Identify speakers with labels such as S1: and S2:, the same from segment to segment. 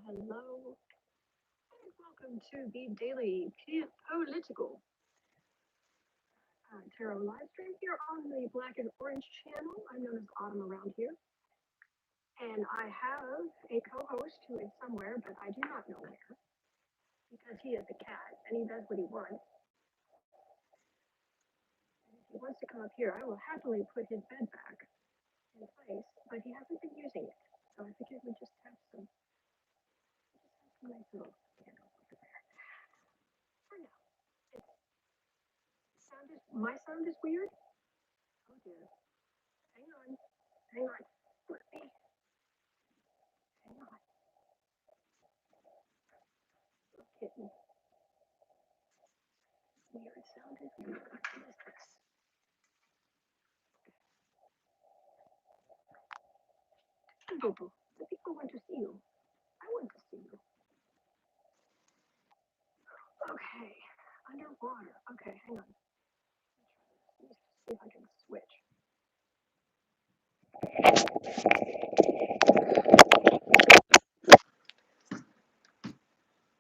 S1: Hello, and welcome to the daily political tarot live stream here on the Black and Orange channel. I'm known as Autumn around here, and I have a co-host who is somewhere, but I do not know where because he is a cat and he does what he wants. And if he wants to come up here, I will happily put his bed back in place, but he hasn't been using it, so I figured we just have some nice little candles over there. For now, my sound is weird. Oh dear. Hang on. Hang on. Let me. Hang on. Little kitten. Weird sound is weird. What is this? Boo boo. The people want to see you. I want to see you. Okay. Underwater. Okay, hang on. Let me see if I can switch.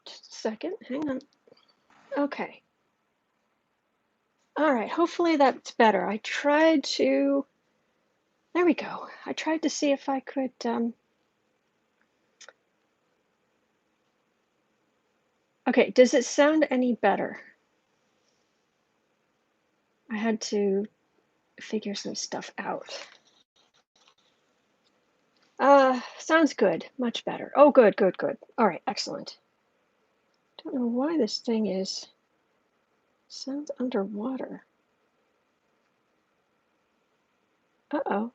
S1: Just a second. Hang on. Okay. All right. Hopefully that's better. I tried to. There we go. I tried to see if I could. Okay. Does it sound any better? I had to figure some stuff out. Sounds good. Much better. Oh, good, good, good. All right, excellent. Don't know why this thing sounds underwater. Uh-oh.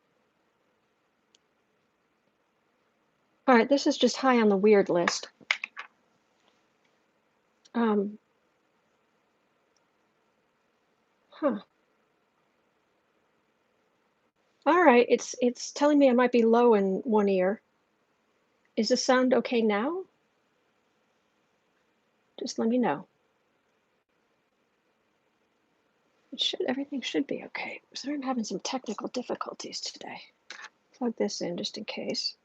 S1: All right, this is just high on the weird list. Huh. All right, it's telling me I might be low in one ear. Is the sound okay now? Just let me know. Everything should be okay. So I'm having some technical difficulties today. Plug this in just in case.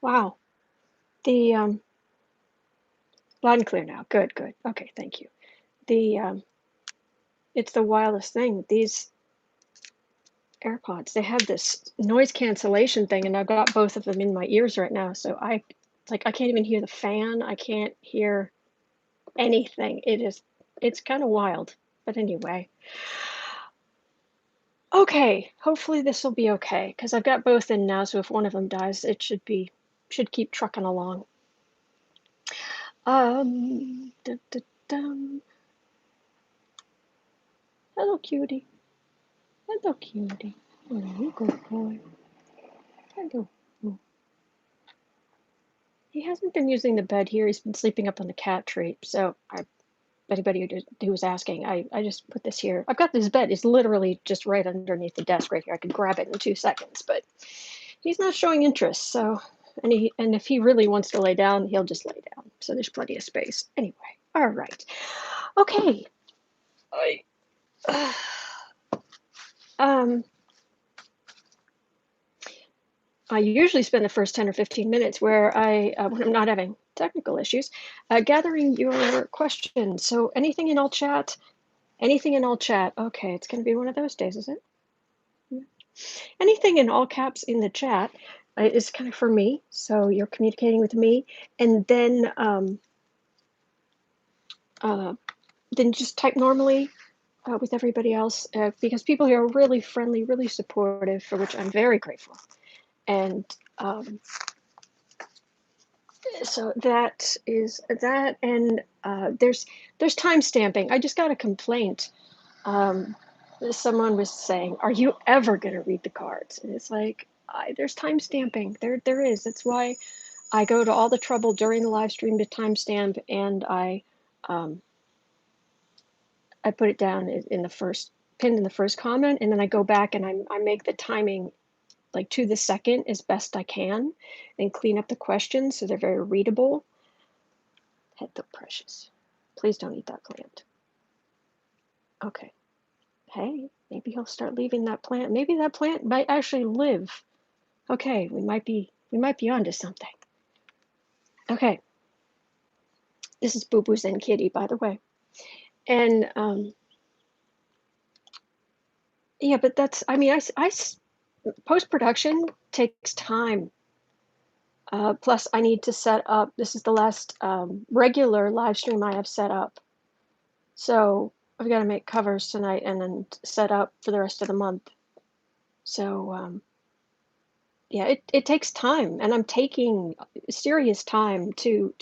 S1: Wow. The loud and clear now. Good, good. Okay, thank you. The it's the wildest thing. These AirPods, they have this noise cancellation thing, and I've got both of them in my ears right now. So I can't even hear the fan. I can't hear anything. It's kind of wild. But anyway. Okay, hopefully this will be okay, because I've got both in now, so if one of them dies, it should keep trucking along. Hello, cutie. Hello, cutie. Oh, you good boy. Hello. He hasn't been using the bed here. He's been sleeping up on the cat tree. So anybody who was asking, I just put this here. I've got this bed. It's literally just right underneath the desk right here. I could grab it in 2 seconds, but he's not showing interest. So, and if he really wants to lay down, he'll just lay down. So there's plenty of space. Anyway, all right. Okay. I usually spend the first 10 or 15 minutes where when I'm not having technical issues, gathering your questions. So anything in all chat, okay, it's going to be one of those days, is it? Yeah. Anything in all caps in the chat is kind of for me. So you're communicating with me, and then just type normally with everybody else, because people here are really friendly, really supportive, for which I'm very grateful. And so that is that, and there's time stamping. I just got a complaint. Someone was saying, "Are you ever going to read the cards?" And it's like, there's time stamping. There is. That's why I go to all the trouble during the live stream to timestamp, and I put it down in the first pinned in the first comment, and then I go back and I make the timing like to the second as best I can, and clean up the questions so they're very readable. Hello, precious. Please don't eat that plant. Okay. Hey, maybe he'll start leaving that plant. Maybe that plant might actually live Okay, we might be onto something. Okay, this is Boo Boo's and Kitty, by the way. And yeah, but that's, I mean, post production takes time. Plus, I need to set up. This is the last regular live stream I have set up. So I've got to make covers tonight and then set up for the rest of the month. So yeah, it takes time, and I'm taking serious time to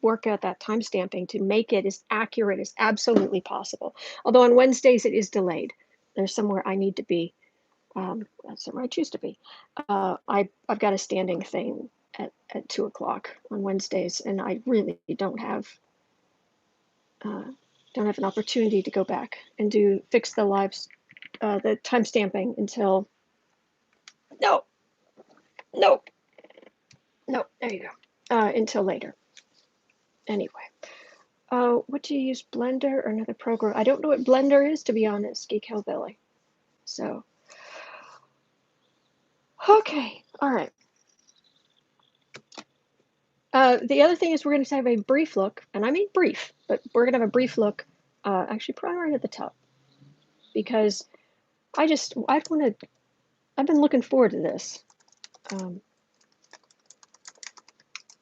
S1: work out that time stamping to make it as accurate as absolutely possible. Although on Wednesdays it is delayed. There's somewhere I need to be. That's somewhere I choose to be. I've got a standing thing at 2 o'clock on Wednesdays, and I really uh, don't have an opportunity to go back and fix the time stamping until no, no, no. There you go. Until later. Anyway, what do you use, Blender or another program? I don't know what Blender is, to be honest, Geek Hillbilly. So, okay, all right. The other thing is we're going to have a brief look, and I mean brief, but we're going to have a brief look, actually probably right at the top, because I've been looking forward to this.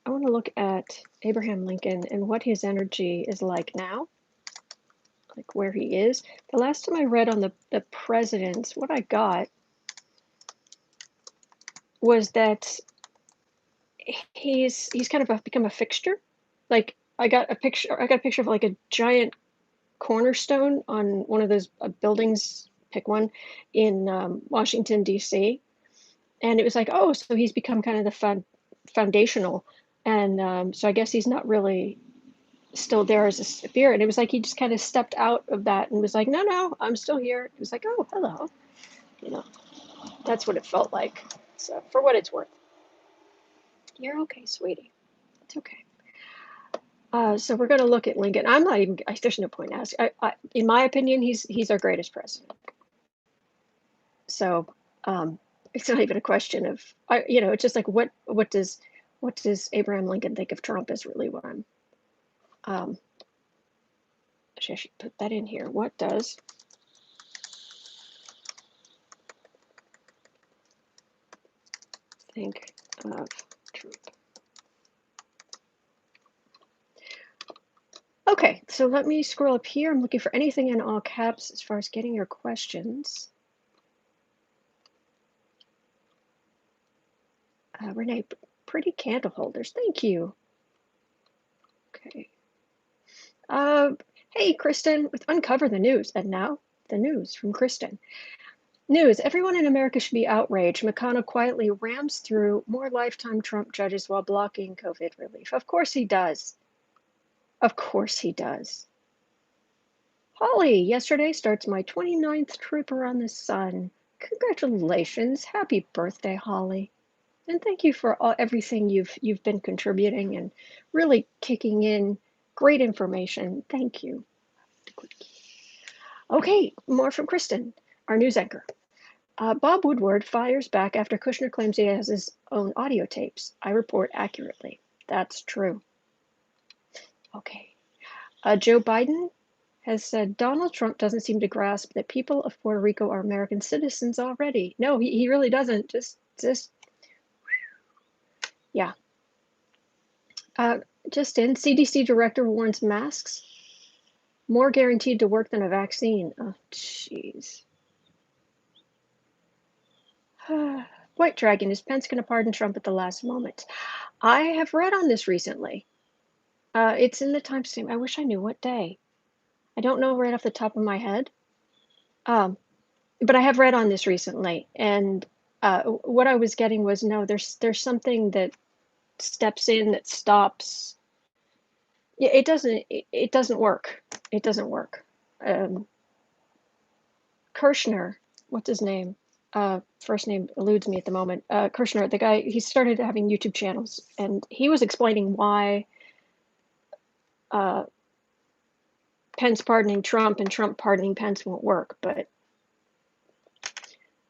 S1: I want to look at Abraham Lincoln and what his energy is like now, like where he is. The last time I read on the presidents, what I got was that he's kind of become a fixture. Like I got a picture of like a giant cornerstone on one of those buildings, pick one, in Washington D.C. And it was like, oh, so he's become kind of the foundational, and so I guess he's not really still there as a spirit. And it was like he just kind of stepped out of that and was like, no, no, I'm still here. It was like, oh, hello, you know, that's what it felt like. So for what it's worth, you're okay, sweetie. It's okay. So we're going to look at Lincoln. I'm not even. There's no point asking. In my opinion, he's our greatest president. So it's not even a question of. It's just like what does Abraham Lincoln think of Trump is really what I'm. Actually, I should put that in here. What does think of Trump? Okay, so let me scroll up here. I'm looking for anything in all caps as far as getting your questions. Renee, pretty candle holders. Thank you. Okay. Hey, Kristen, with Uncover the News. And now, the news from Kristen. News, everyone in America should be outraged. McConnell quietly rams through more lifetime Trump judges while blocking COVID relief. Of course he does. Of course he does. Holly, yesterday starts my 29th trip around the sun. Congratulations. Happy birthday, Holly. And thank you for everything you've been contributing and really kicking in great information. Thank you. Okay, more from Kristen, our news anchor. Bob Woodward fires back after Kushner claims he has his own audio tapes. I report accurately. That's true. Okay. Joe Biden has said Donald Trump doesn't seem to grasp that people of Puerto Rico are American citizens already. No, he really doesn't. Just, yeah. Just in, CDC director warns masks more guaranteed to work than a vaccine. Oh, jeez. White Dragon, is Pence going to pardon Trump at the last moment? I have read on this recently. It's in the timestamp. I wish I knew what day. I don't know right off the top of my head. But I have read on this recently, and what I was getting was no. There's something that steps in that stops. Yeah, it doesn't. It doesn't work. It doesn't work. Kirshner, what's his name? First name eludes me at the moment. Kirshner, the guy, he started having YouTube channels, and he was explaining why Pence pardoning Trump and Trump pardoning Pence won't work. But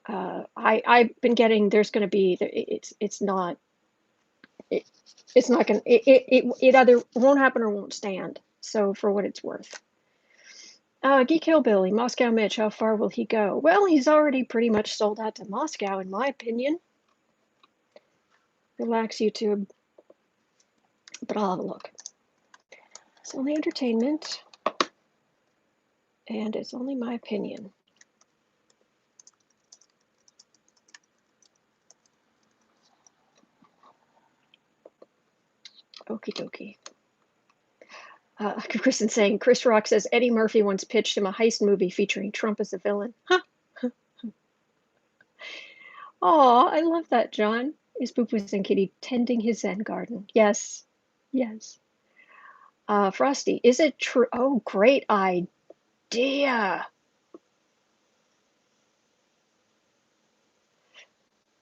S1: I've been getting there's going to be it, it's not going to it either won't happen or won't stand. So for what it's worth. Geek Hillbilly, MoscowMitch, how far will he go? Well, he's already pretty much sold out to Moscow, in my opinion. Relax, YouTube. But I'll have a look. It's only entertainment, and it's only my opinion. Okie dokie. Kristen saying, Chris Rock says Eddie Murphy once pitched him a heist movie featuring Trump as the villain. Huh. Aw, I love that, John. Is Boopus and Kitty tending his Zen garden? Yes. Yes. Frosty, is it true? Oh, great idea.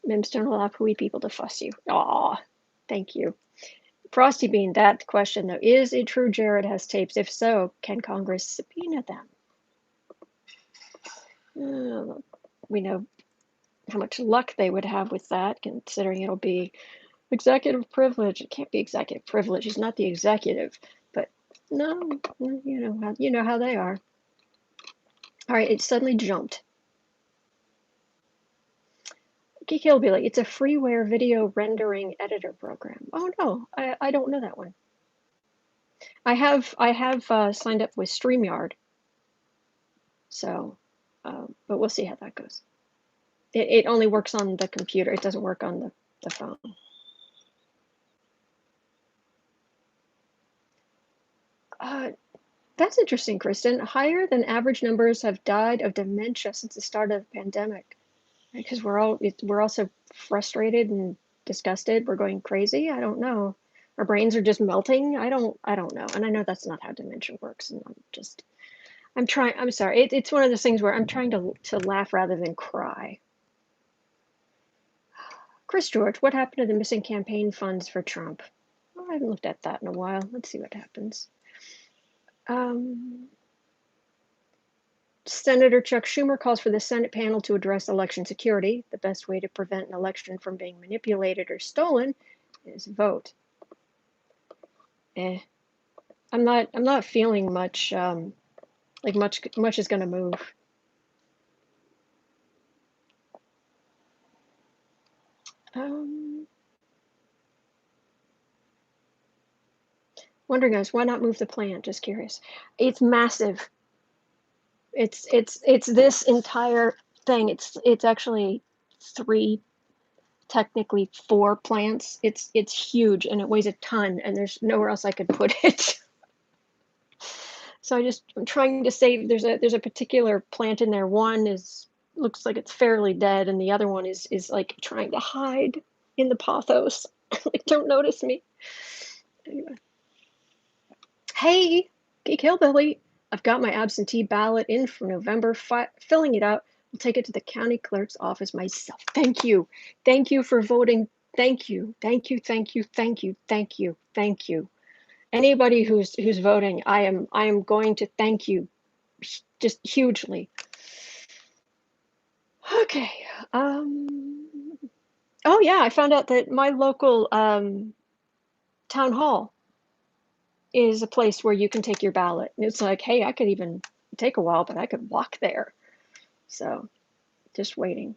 S1: Mims don't allow Pooey people to fuss you. Aw, thank you. Frosty Bean, that question though, is it true Jared has tapes? If so, can Congress subpoena them? We know how much luck they would have with that, considering it'll be executive privilege. It can't be executive privilege. He's not the executive, but no, you know how they are. All right, it suddenly jumped. Geek Hillbilly, it's a freeware video rendering editor program. Oh no, I don't know that one. I have signed up with StreamYard, so but we'll see how that goes. It only works on the computer. It doesn't work on the phone. That's interesting, Kristen. Higher than average numbers have died of dementia since the start of the pandemic. Because we're all so frustrated and disgusted. We're going crazy. I don't know. Our brains are just melting. I don't know. And I know that's not how dementia works. And I'm trying. I'm sorry. It's one of those things where I'm trying to laugh rather than cry. Chris George, what happened to the missing campaign funds for Trump? Oh, I haven't looked at that in a while. Let's see what happens. Senator Chuck Schumer calls for the Senate panel to address election security. The best way to prevent an election from being manipulated or stolen is vote. I'm not feeling much like much is going to move. Wondering, guys, why not move the plant? Just curious. It's massive. It's this entire thing. It's actually technically 4 plants. It's huge and it weighs a ton, and there's nowhere else I could put it. So I'm trying to save. There's a particular plant in there. One looks like it's fairly dead, and the other one is like trying to hide in the pothos. Like, don't notice me. Anyway. Hey, Geek Hillbilly, I've got my absentee ballot in for November, filling it out. I'll take it to the county clerk's office myself. Thank you. Thank you for voting. Thank you. Thank you. Thank you. Thank you. Thank you. Thank you. Anybody who's voting, I am going to thank you just hugely. Okay. Oh yeah, I found out that my local town hall is a place where you can take your ballot. And it's like, hey, I could even take a while, but I could walk there. So just waiting.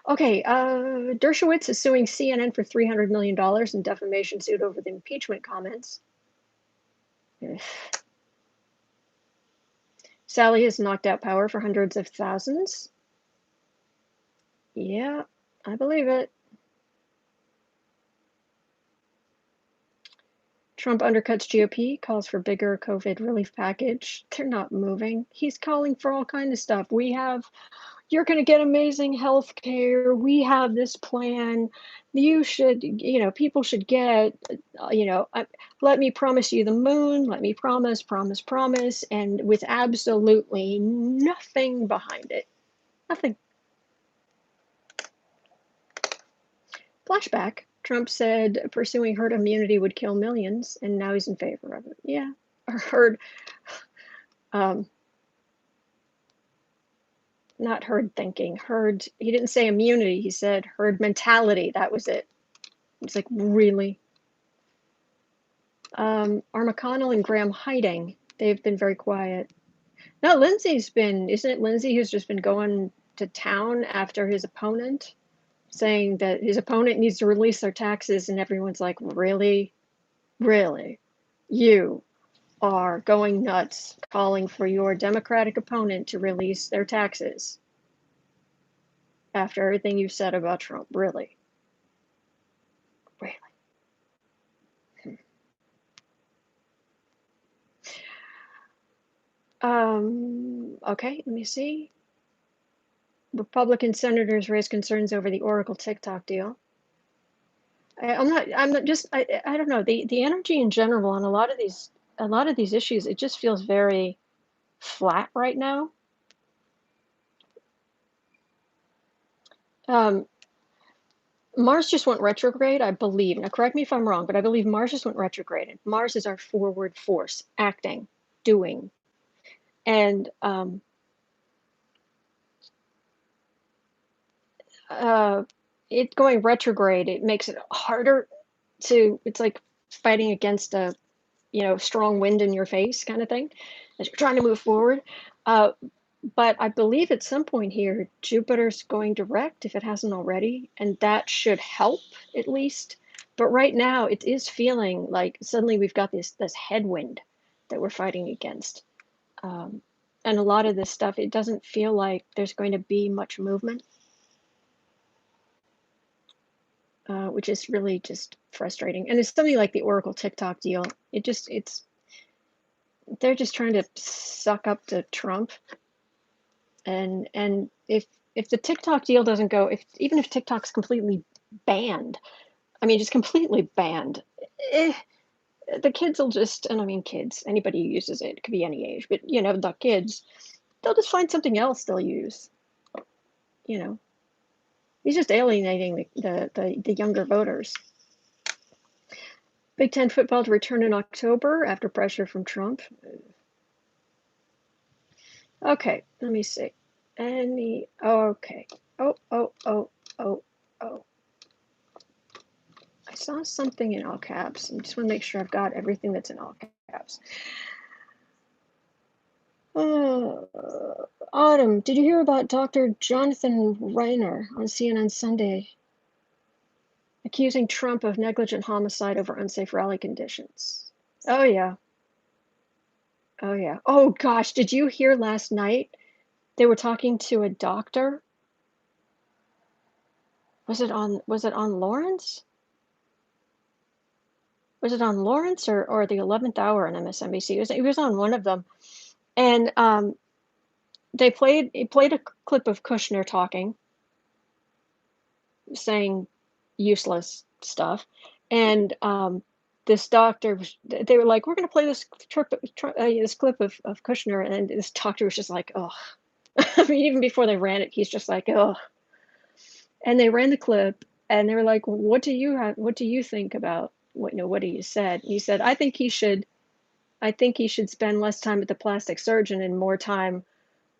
S1: Okay, Dershowitz is suing CNN for $300 million in defamation suit over the impeachment comments. Sally has knocked out power for hundreds of thousands. Yeah, I believe it. Trump undercuts GOP, calls for bigger COVID relief package. They're not moving. He's calling for all kinds of stuff. You're going to get amazing health care. We have this plan. You should, people should get, let me promise you the moon. Let me promise. And with absolutely nothing behind it. Nothing. Flashback. Trump said pursuing herd immunity would kill millions, and now he's in favor of it. Yeah, or herd. not herd thinking, herd, he didn't say immunity, he said herd mentality. That was it. It's like, really? Are McConnell and Graham hiding? They've been very quiet. No, isn't it Lindsay who's just been going to town after his opponent, saying that his opponent needs to release their taxes, and everyone's like, really? Really? You are going nuts calling for your Democratic opponent to release their taxes after everything you've said about Trump. Really? Really? Okay, let me see. Republican senators raise concerns over the Oracle TikTok deal. I'm not just, I don't know, the energy in general on a lot of these issues, it just feels very flat right now. Mars just went retrograde, I believe. Now, correct me if I'm wrong, but I believe Mars just went retrograde. And Mars is our forward force, acting, doing. And it going retrograde, it makes it harder to, it's like fighting against a, strong wind in your face kind of thing as you're trying to move forward. But I believe at some point here, Jupiter's going direct if it hasn't already, and that should help at least. But right now, it is feeling like suddenly we've got this headwind that we're fighting against. And a lot of this stuff, it doesn't feel like there's going to be much movement, which is really just frustrating. And it's something like the Oracle TikTok deal. They're just trying to suck up to Trump. And if the TikTok deal doesn't go, even if TikTok's completely banned, I mean, just completely banned, the kids will just, and I mean kids, anybody who uses it could be any age, but the kids, they'll just find something else they'll use. He's just alienating the younger voters. Big Ten football to return in October after pressure from Trump. Okay, let me see. Okay. Oh. I saw something in all caps. I just want to make sure I've got everything that's in all caps. Autumn, did you hear about Dr. Jonathan Reiner on CNN Sunday accusing Trump of negligent homicide over unsafe rally conditions? Oh, yeah. Oh, yeah. Oh, gosh, did you hear last night? They were talking to a doctor. Was it on Lawrence? Was it on Lawrence or the 11th hour on MSNBC? It was on one of them. And he played a clip of Kushner talking, saying useless stuff. And this doctor, they were like, we're going to play this clip of Kushner. And this doctor was just like, oh. I mean, even before they ran it, he's just like, oh. And they ran the clip, and they were like, what do you think about what he said? He said, I think he should spend less time at the plastic surgeon and more time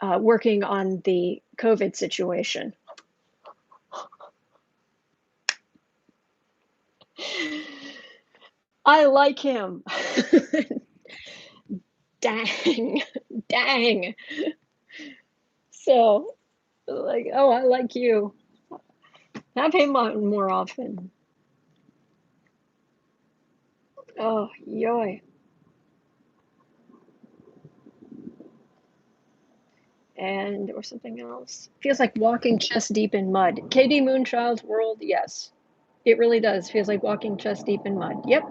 S1: working on the COVID situation. I like him. Dang. So, like, oh, I like you. Have him on more often. Oh, yoy. And or something else. Feels like walking chest deep in mud. KD Moonchild's world, yes. It really does. Feels like walking chest deep in mud. Yep.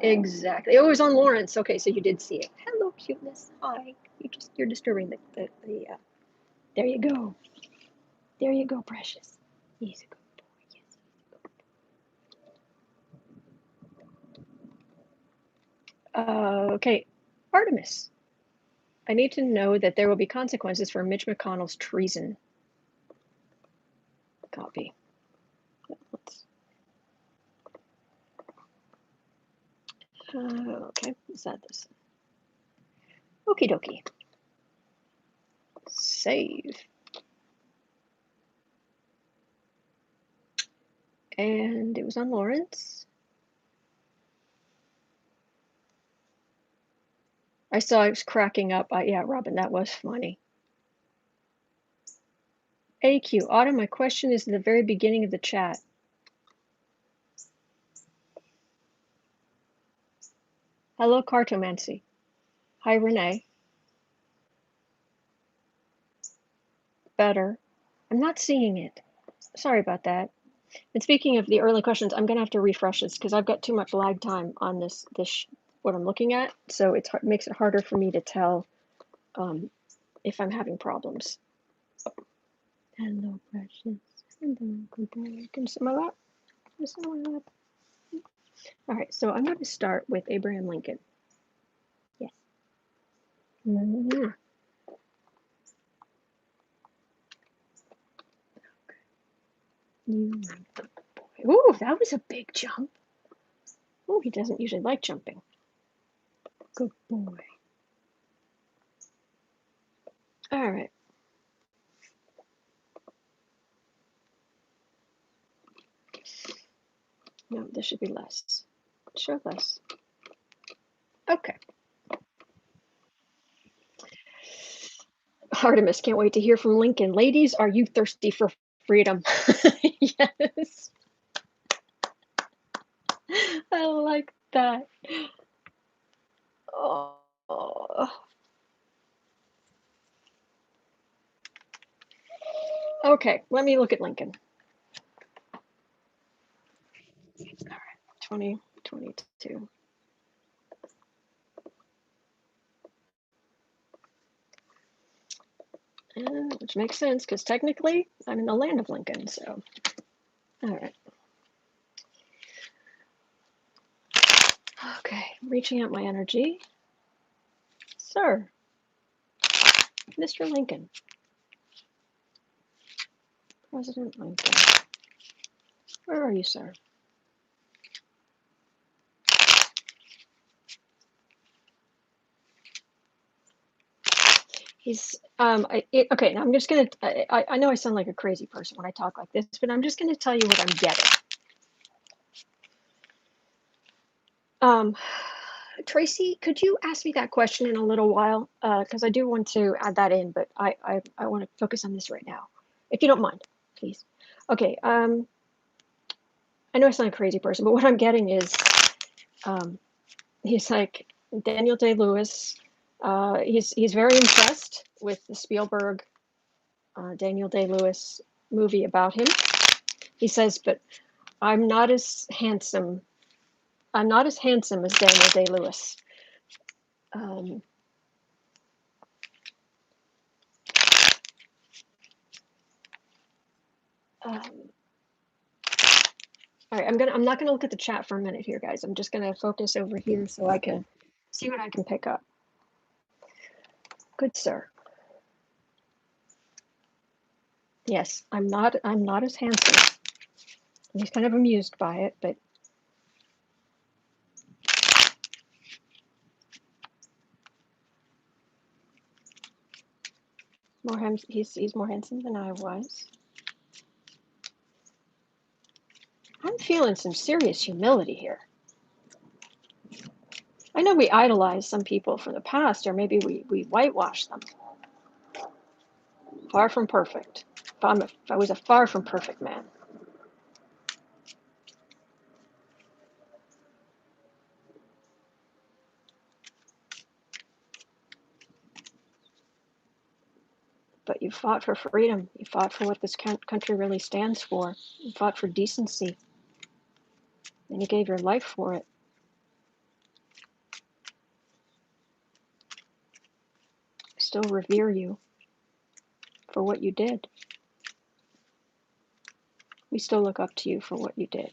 S1: Exactly. It was on Lawrence. Okay, so you did see it. Hello, cuteness. Hi. You're disturbing the there you go. There you go, precious. He's a good boy. Yes. Okay. Artemis. I need to know that there will be consequences for Mitch McConnell's treason. Copy. Okay, is that this? Okie dokie. Save. And it was on Lawrence. I saw it was cracking up. Yeah, Robin, that was funny. AQ, Autumn, my question is at the very beginning of the chat. Hello, Cartomancy. Hi, Renee. Better. I'm not seeing it. Sorry about that. And speaking of the early questions, I'm going to have to refresh this because I've got too much lag time on this what I'm looking at. So it makes it harder for me to tell if I'm having problems. Hello, precious. Hello, good boy. Can you sit my lap? Can you sit my lap? All right, so I'm going to start with Abraham Lincoln. Yes. Okay. You good boy. Ooh, that was a big jump. Oh, he doesn't usually like jumping. Good boy. All right. No, this should be less. Show less. Okay. Artemis, can't wait to hear from Lincoln. Ladies, are you thirsty for freedom? Yes. I like that. Oh. Okay, let me look at Lincoln. All right, 2022. Which makes sense because technically I'm in the land of Lincoln, so. All right. Okay, reaching out my energy. Sir, Mr. Lincoln. President Lincoln. Where are you, sir? He's okay. Now I'm just gonna. I know I sound like a crazy person when I talk like this, but I'm just gonna tell you what I'm getting. Tracy, could you ask me that question in a little while? Because I do want to add that in, but I want to focus on this right now, if you don't mind, please. Okay. I know I sound like a crazy person, but what I'm getting is, he's like Daniel Day-Lewis. He's very impressed with the Spielberg Daniel Day-Lewis movie about him. He says, but I'm not as handsome. I'm not as handsome as Daniel Day-Lewis. All right, I'm not gonna look at the chat for a minute here, guys. I'm just gonna focus over here so I can see what I can pick up. Good sir. Yes, I'm not as handsome. He's kind of amused by it, but he's more handsome than I was. I'm feeling some serious humility here. I know we idolize some people from the past, or maybe we whitewash them. Far from perfect. If I was a far from perfect man. But you fought for freedom. You fought for what this country really stands for. You fought for decency. And you gave your life for it. I still revere you for what you did. We still look up to you for what you did.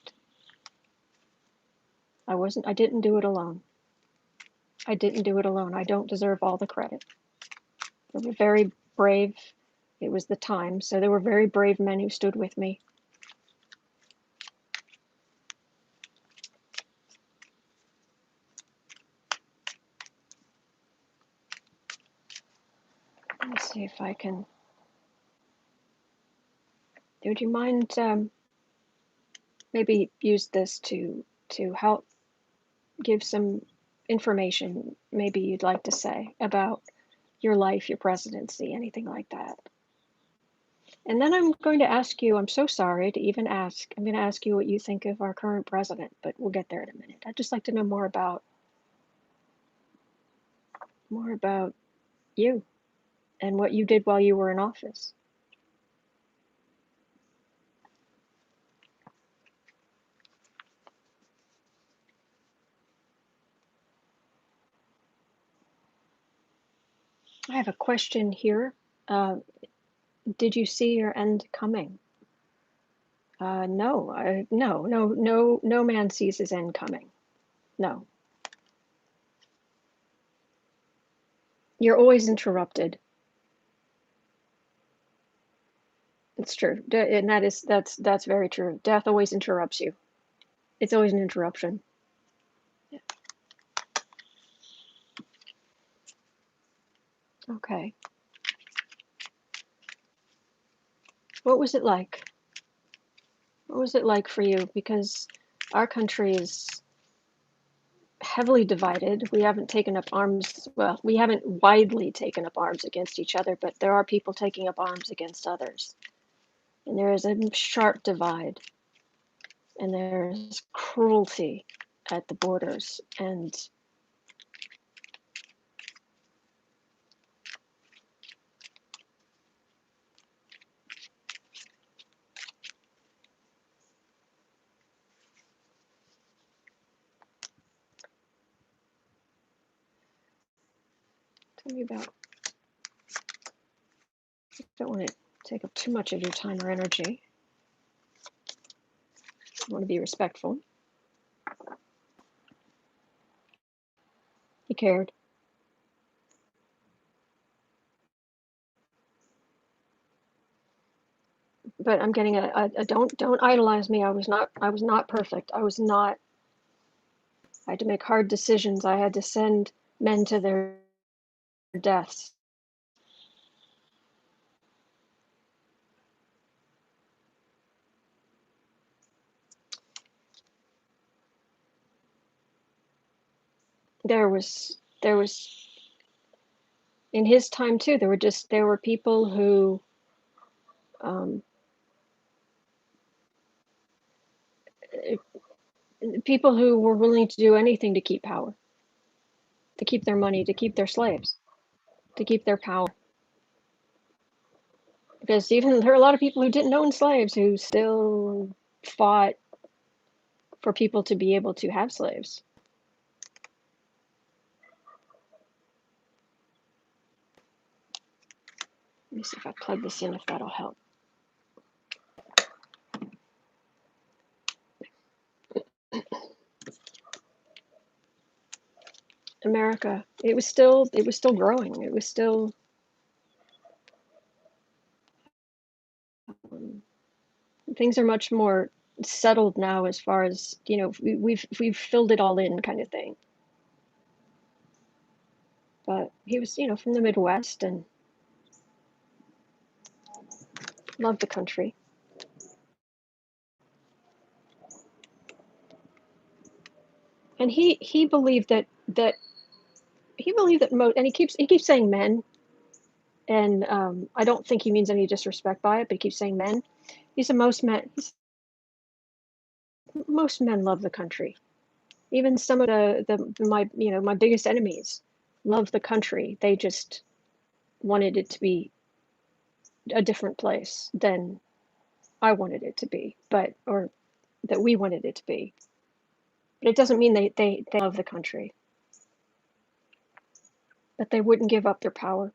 S1: I didn't do it alone. I didn't do it alone. I don't deserve all the credit. They were very brave. It was the time, so there were very brave men who stood with me. Let me see if I can. Would you mind maybe use this to help give some information maybe you'd like to say about your life, your presidency, anything like that. And then I'm going to ask you, I'm so sorry to even ask, I'm going to ask you what you think of our current president, but we'll get there in a minute. I'd just like to know more about you and what you did while you were in office. I have a question here. Did you see your end coming? No, no man sees his end coming. No. You're always interrupted. It's true. And that's very true. Death always interrupts you. It's always an interruption. Yeah. Okay. What was it like? What was it like for you? Because our country is heavily divided. We haven't taken up arms. Well, we haven't widely taken up arms against each other, but there are people taking up arms against others. And there is a sharp divide. And there's cruelty at the borders. And tell me about, I don't want to take up too much of your time or energy. I want to be respectful. He cared. But I'm getting a don't idolize me. I was not perfect. I had to make hard decisions. I had to send men to their deaths. There was in his time too, there were people who um, people who were willing to do anything to keep power, to keep their money, to keep their slaves, to keep their power. Because even there are a lot of people who didn't own slaves who still fought for people to be able to have slaves. Let me see if I plug this in, if that'll help. America, it was still growing. It was still things are much more settled now as far as, we've filled it all in kind of thing. But he was, from the Midwest and loved the country. And he believed that and he keeps saying men, and I don't think he means any disrespect by it, but he keeps saying men. He said most men love the country. Even some of my biggest enemies love the country. They just wanted it to be a different place than I wanted it to be, or that we wanted it to be. But it doesn't mean they love the country. But they wouldn't give up their power.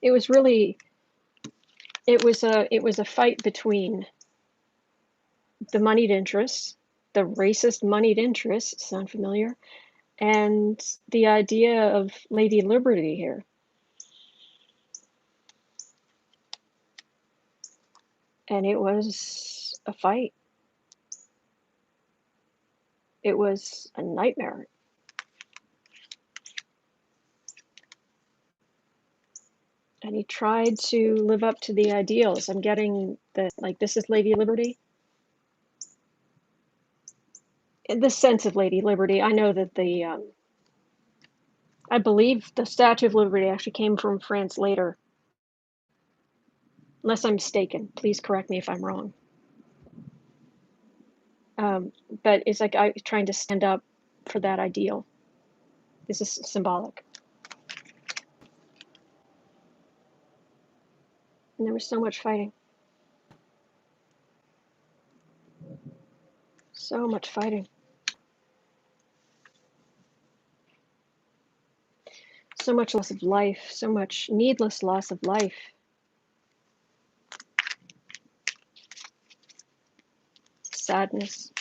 S1: It was really it was a fight between the moneyed interests, the racist moneyed interests, sound familiar, and the idea of Lady Liberty here. And it was a fight. It was a nightmare. And he tried to live up to the ideals. I'm getting that, like, this is Lady Liberty. the sense of Lady Liberty. I know that I believe the Statue of Liberty actually came from France later, unless I'm mistaken. Please correct me if I'm wrong. But it's like I trying to stand up for that ideal. This is symbolic. And there was so much fighting. So much fighting. So much loss of life, so much needless loss of life. Sadness.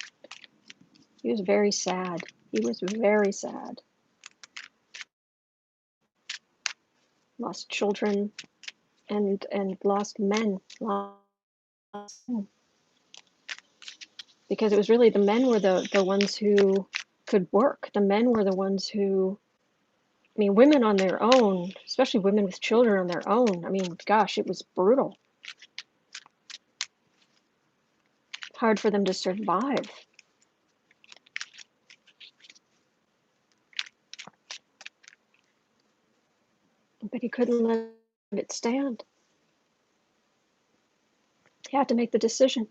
S1: He was very sad. He was very sad. Lost children and lost men. Because it was really the men were the ones who could work. The men were the ones who, I mean, women on their own, especially women with children on their own. I mean, gosh, it was brutal. Hard for them to survive. But he couldn't let it stand. He had to make the decision.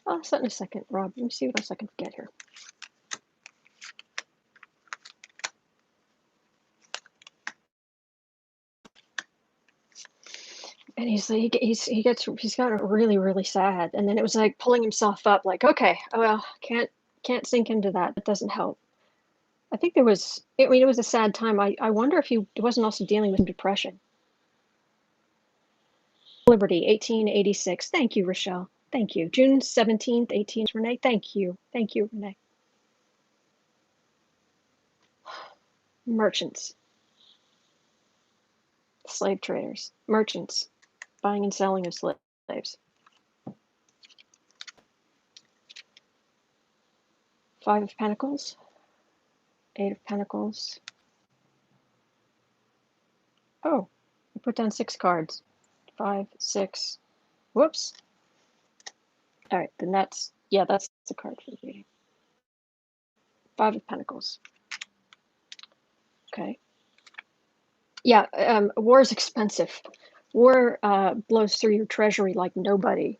S1: I'll set in a second, Rob. Let me see what else I can get here. And he's got really sad, and then it was like pulling himself up, like, okay, well, can't sink into that. It doesn't help. I think there was, I mean, it was a sad time. I wonder if he wasn't also dealing with depression. Liberty, 1886. Thank you, Rochelle. Thank you. June 17th, 18. Renee. Thank you. Thank you, Renee. Merchants. Slave traders. Merchants. Buying and selling of slaves. 5 of Pentacles. 8 of Pentacles. Oh, I put down 6 cards. 5, 6. Whoops. All right, then that's the card for the reading. 5 of Pentacles. Okay. Yeah, war is expensive. War blows through your treasury like nobody.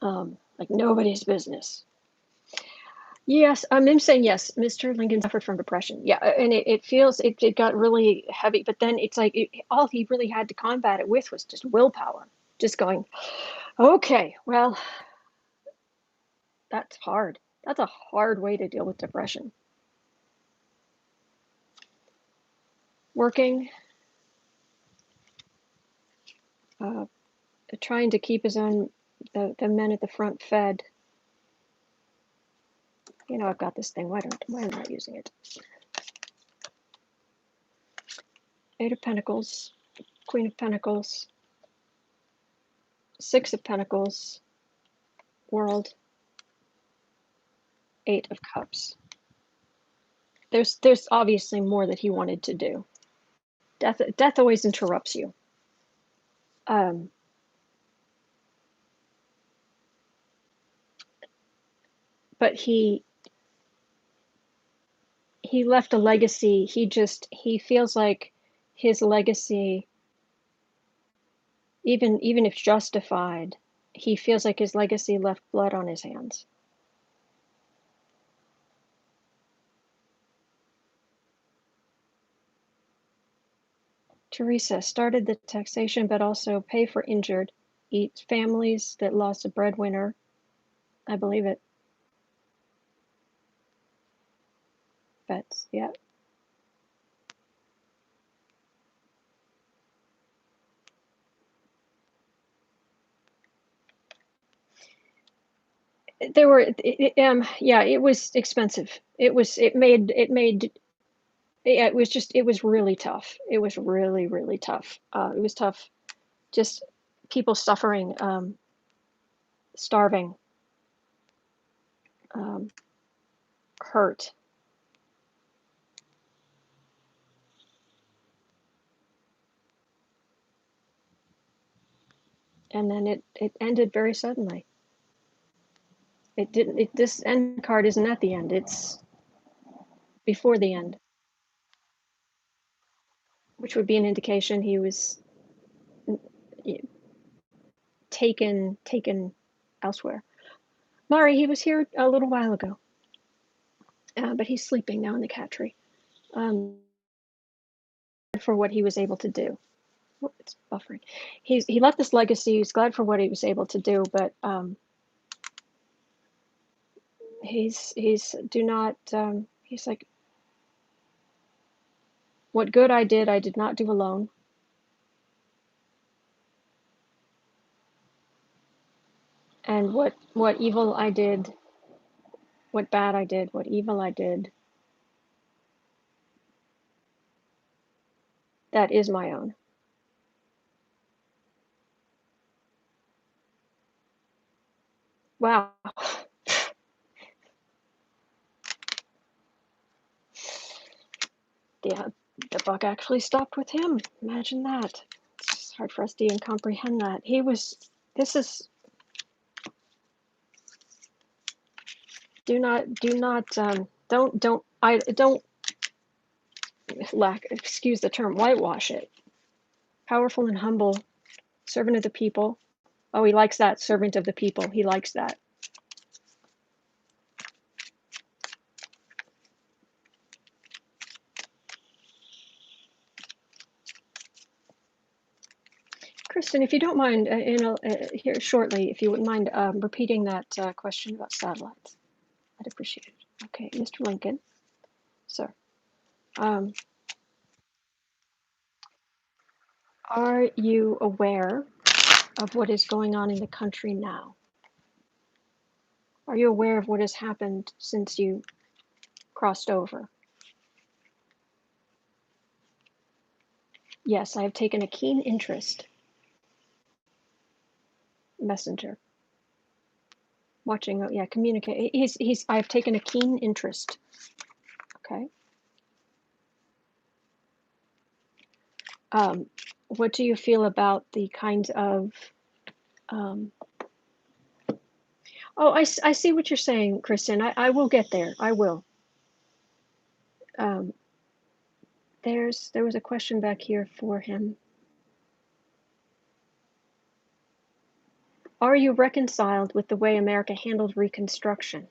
S1: Like nobody's business. Yes, I'm saying yes. Mr. Lincoln suffered from depression. Yeah, and it feels it got really heavy. But then it's like all he really had to combat it with was just willpower. Just going, okay, well, that's hard. That's a hard way to deal with depression. Working, trying to keep his own the men at the front fed. You know, I've got this thing. Why am I not using it? 8 of Pentacles, Queen of Pentacles, 6 of Pentacles, World, 8 of Cups. There's obviously more that he wanted to do. Death always interrupts you. But he left a legacy. He feels like his legacy, even if justified, he feels like his legacy left blood on his hands. Teresa started the taxation, but also pay for injured, eat families that lost a breadwinner. I believe it. But yeah. There were, yeah, it was expensive. It was really tough. It was really tough. It was tough. Just people suffering, starving, hurt. and then it ended very suddenly. It didn't. This end card isn't at the end. It's before the end, which would be an indication he was taken elsewhere. Mari, he was here a little while ago, but he's sleeping now in the cat tree. For what he was able to do. Oh, it's buffering. He left this legacy. He's glad for what he was able to do, but he's he's like, what good I did not do alone. And what evil I did, what bad I did, what evil I did, that is my own. Wow. Yeah, the buck actually stopped with him. Imagine that. It's hard for us to even comprehend that. This is, do not, don't, excuse the term, whitewash it. Powerful and humble, servant of the people. Oh, he likes that, servant of the people. He likes that. Kristen, if you don't mind, here shortly, if you wouldn't mind repeating that question about satellites, I'd appreciate it. Okay, Mr. Lincoln, sir. Are you aware of what is going on in the country now? Are you aware of what has happened since you crossed over? Yes, I have taken a keen interest. Messenger. Watching, yeah, communicate. I've taken a keen interest. Okay. What do you feel about the kind of, oh, I see what you're saying, Kristen. I will get there. I will. There was a question back here for him. Are you reconciled with the way America handled Reconstruction?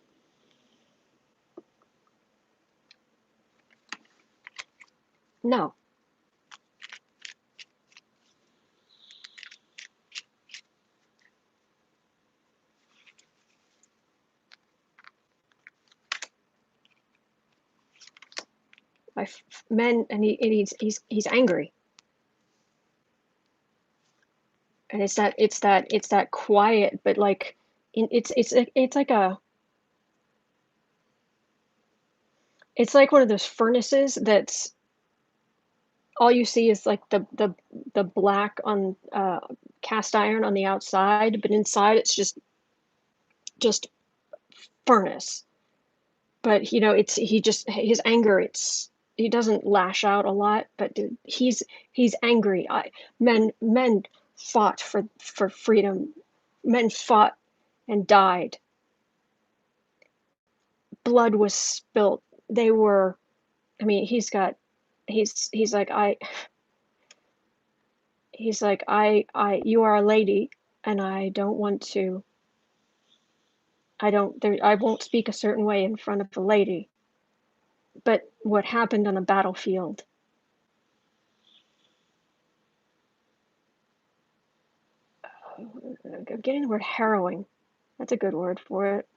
S1: No. Men, and he's angry, and it's that quiet, but like, it's like it's like one of those furnaces that's all you see is like the black on cast iron on the outside, but inside it's just furnace. But it's his anger. He doesn't lash out a lot, but dude, he's angry. Men fought for freedom. Men fought and died. Blood was spilt. They were. I mean, he's like I you are a lady, and I don't want to. I won't speak a certain way in front of the lady. But what happened on a battlefield, I'm getting the word harrowing. That's a good word for it.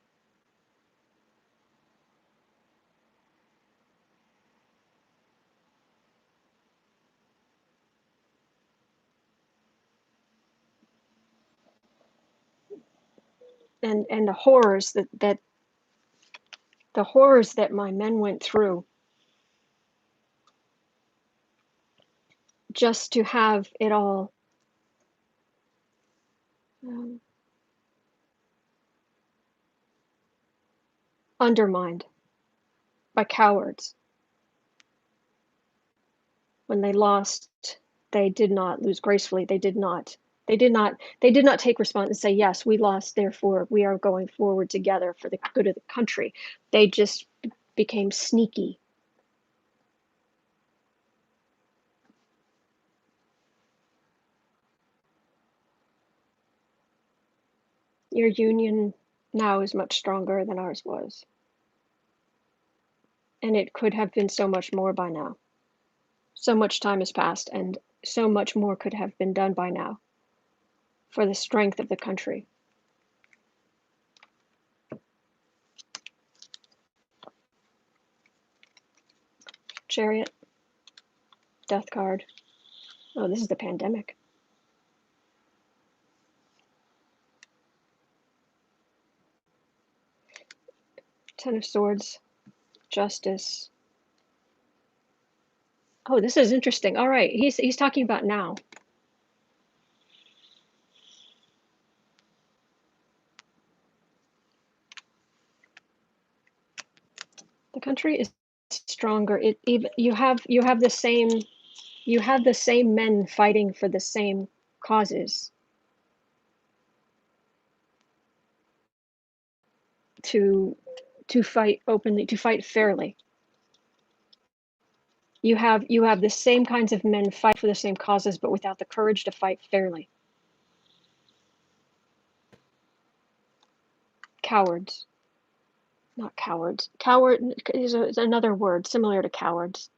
S1: And the horrors that my men went through just to have it all um, undermined by cowards. When they lost, they did not lose gracefully. They They did not take response and say, yes, we lost, therefore we are going forward together for the good of the country. They just became sneaky. Your union now is much stronger than ours was. And it could have been so much more by now. So much time has passed, and so much more could have been done by now for the strength of the country. Chariot, death card. Oh, this is the pandemic. Ten of Swords, Justice. Oh, this is interesting. All right, he's talking about now. The country is stronger. It even you have the same men fighting for the same causes to fight openly, to fight fairly. You have the same kinds of men fight for the same causes, but without the courage to fight fairly. Cowards. Not cowards. Coward is another word similar to cowards.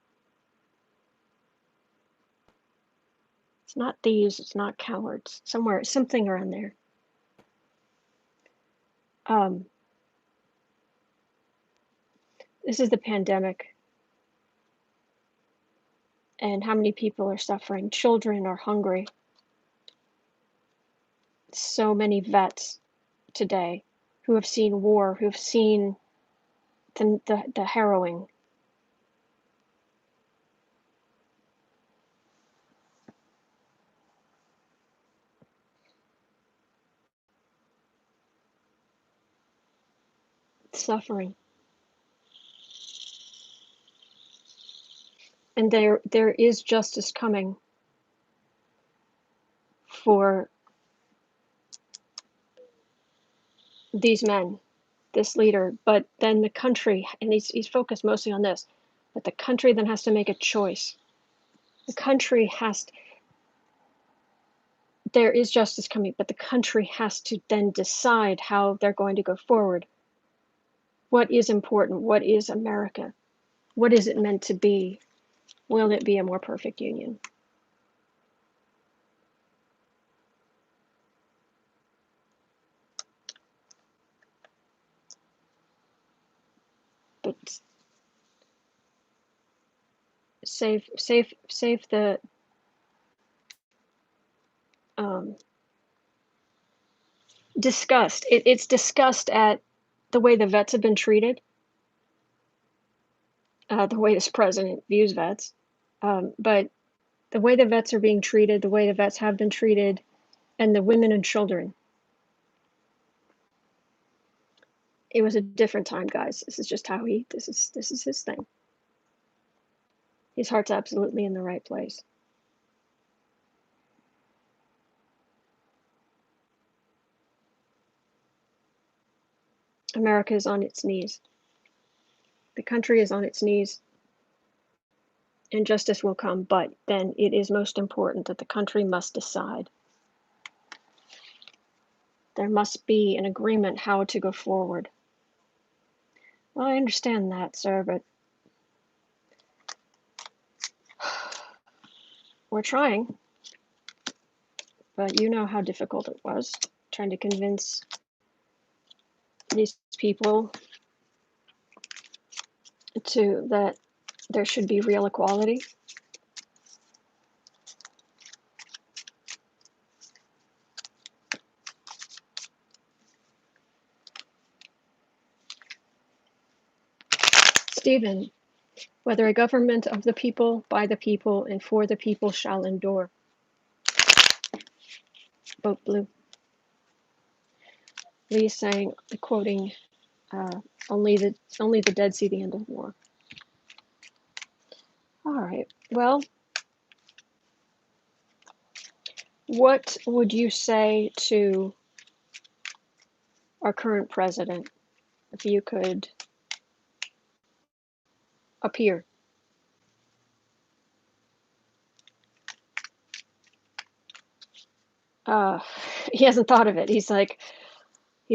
S1: It's not thieves, it's not cowards. Something around there. This is the pandemic. And how many people are suffering? Children are hungry. So many vets today who have seen war, who have seen the harrowing. Suffering. And there is justice coming for these men, this leader, but then the country, and he's focused mostly on this, but the country then has to make a choice. The country there is justice coming, but the country has to then decide how they're going to go forward. What is important? What is America? What is it meant to be? Will it be a more perfect union? But save the disgust. It's disgust at the way the vets have been treated, the way this president views vets, but the way the vets are being treated, the way the vets have been treated, and the women and children. It was a different time, guys. This is just how this is his thing. His heart's absolutely in the right place. America is on its knees. The country is on its knees, and justice will come, but then it is most important that the country must decide. There must be an agreement how to go forward. Well, I understand that, sir, but we're trying. But you know how difficult it was trying to convince these people that there should be real equality. Stephen, whether a government of the people, by the people, and for the people shall endure. Vote blue. Lee saying, quoting, only the dead see the end of war. All right, well, What would you say to our current president if you could appear? Uh, he hasn't thought of it. He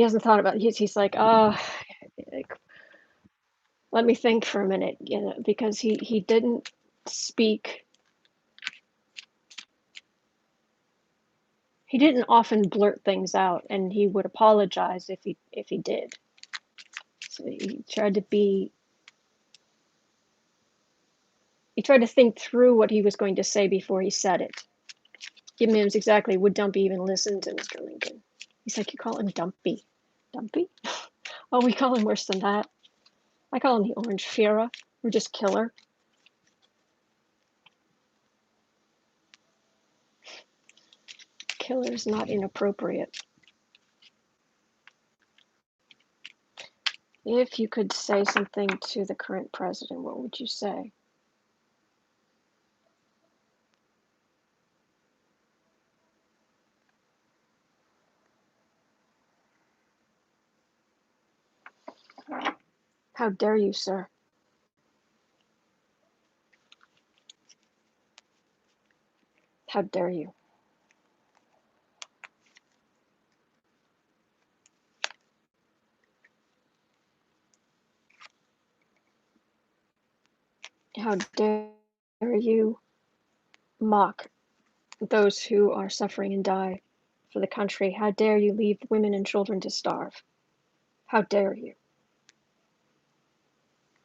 S1: hasn't thought about it. He's like, like, let me think for a minute, you know, because he didn't speak. He didn't often blurt things out, and he would apologize if he did. So he tried to think through what he was going to say before he said it. Given him exactly, would Dumpy even listen to Mr. Lincoln? He's like, you call him Dumpy? Dumpy? Oh, we call him worse than that. I call him the Orange Feara, or just Killer. Killer is not inappropriate. If you could say something to the current president, what would you say? How dare you, sir? How dare you? How dare you mock those who are suffering and die for the country? How dare you leave women and children to starve? How dare you?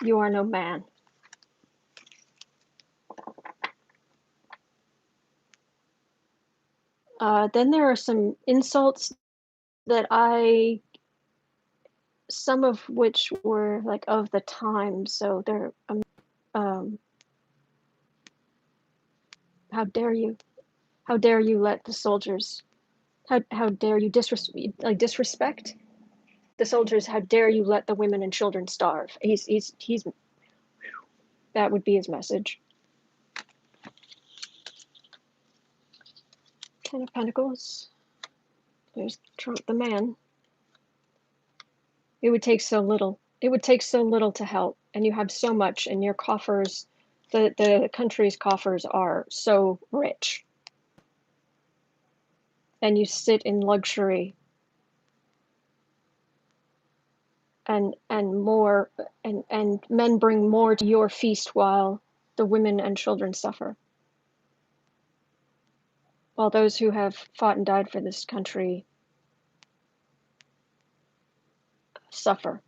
S1: You are no man. Then there are some insults that some of which were like of the time, so they're, how dare you? How dare you let the soldiers, how dare you disrespect the soldiers? How dare you let the women and children starve? He's that would be his message. Ten of Pentacles. There's Trump the man. It would take so little. It would take so little to help, and you have so much, and your coffers, the country's coffers are so rich, and you sit in luxury and more, and men bring more to your feast while the women and children suffer, while those who have fought and died for this country suffer,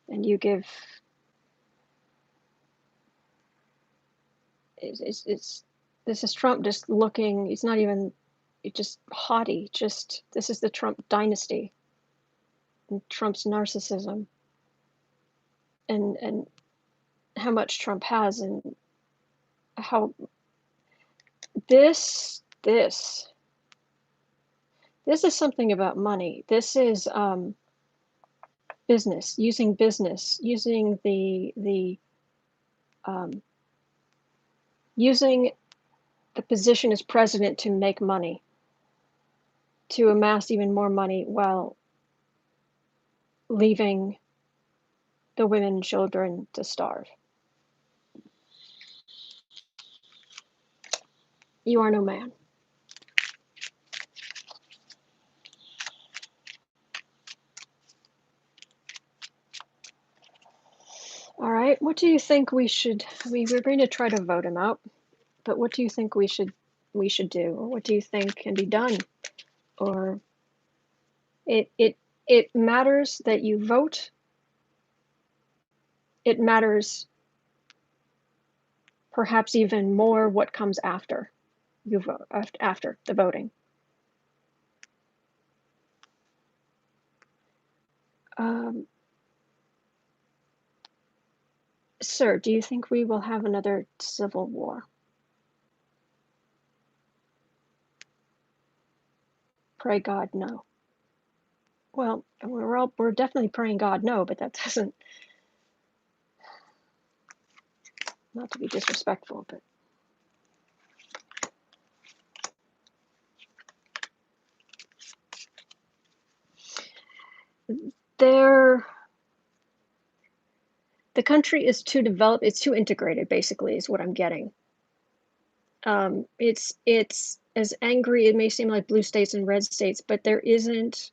S1: and you give. It's this is Trump just looking. He's not even. It's just haughty. Just this is the Trump dynasty and Trump's narcissism, and how much Trump has, and how this is something about money. This is business, using um, using the position as president to make money, to amass even more money while leaving the women and children to starve. You are no man. All right, what do you think we should, I mean, we're going to try to vote him out, but what do you think we should do, or what do you think can be done? Or it matters that you vote. It matters perhaps even more what comes after you vote, after the voting. Sir, do you think we will have another civil war? Pray God, no. Well, we're definitely praying God no, but that doesn't, not to be disrespectful, but They're the country is too developed, it's too integrated, basically, is what I'm getting. It's as angry, it may seem like blue states and red states, but there isn't.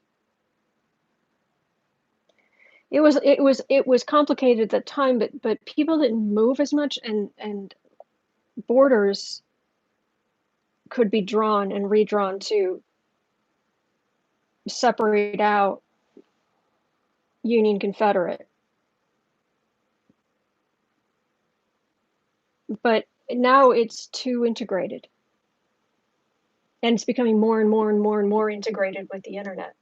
S1: It was complicated at the time, but people didn't move as much, and borders could be drawn and redrawn to separate out Union Confederate. But now it's too integrated, and it's becoming more and more and more and more integrated with the internet.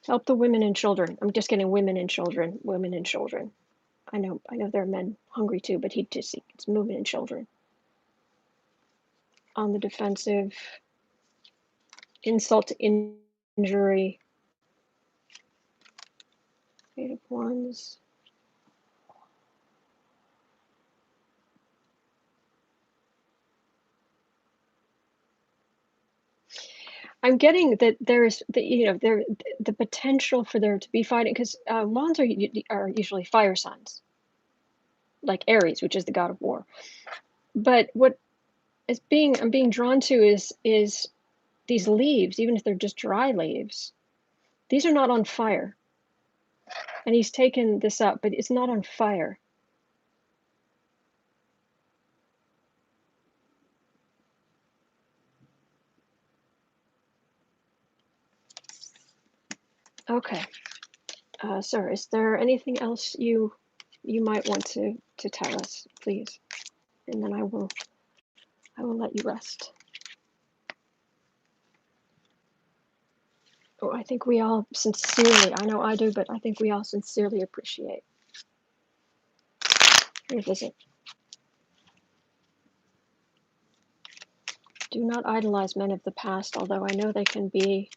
S1: Help the women and children. I'm just getting women and children, women and children. I know there are men hungry too, but it's women and children. On the defensive, insult to injury, Eight of Wands. I'm getting that there's the potential for there to be fighting, because wands are usually fire signs, like Aries, which is the god of war. But what I'm being drawn to is these leaves, even if they're just dry leaves, these are not on fire. And he's taken this up, but it's not on fire. Okay. Sir, is there anything else you might want to tell us, please? And then I will let you rest. Oh, I think we all sincerely, I know I do, but I think we all sincerely appreciate your visit. Do not idolize men of the past, although I know they can be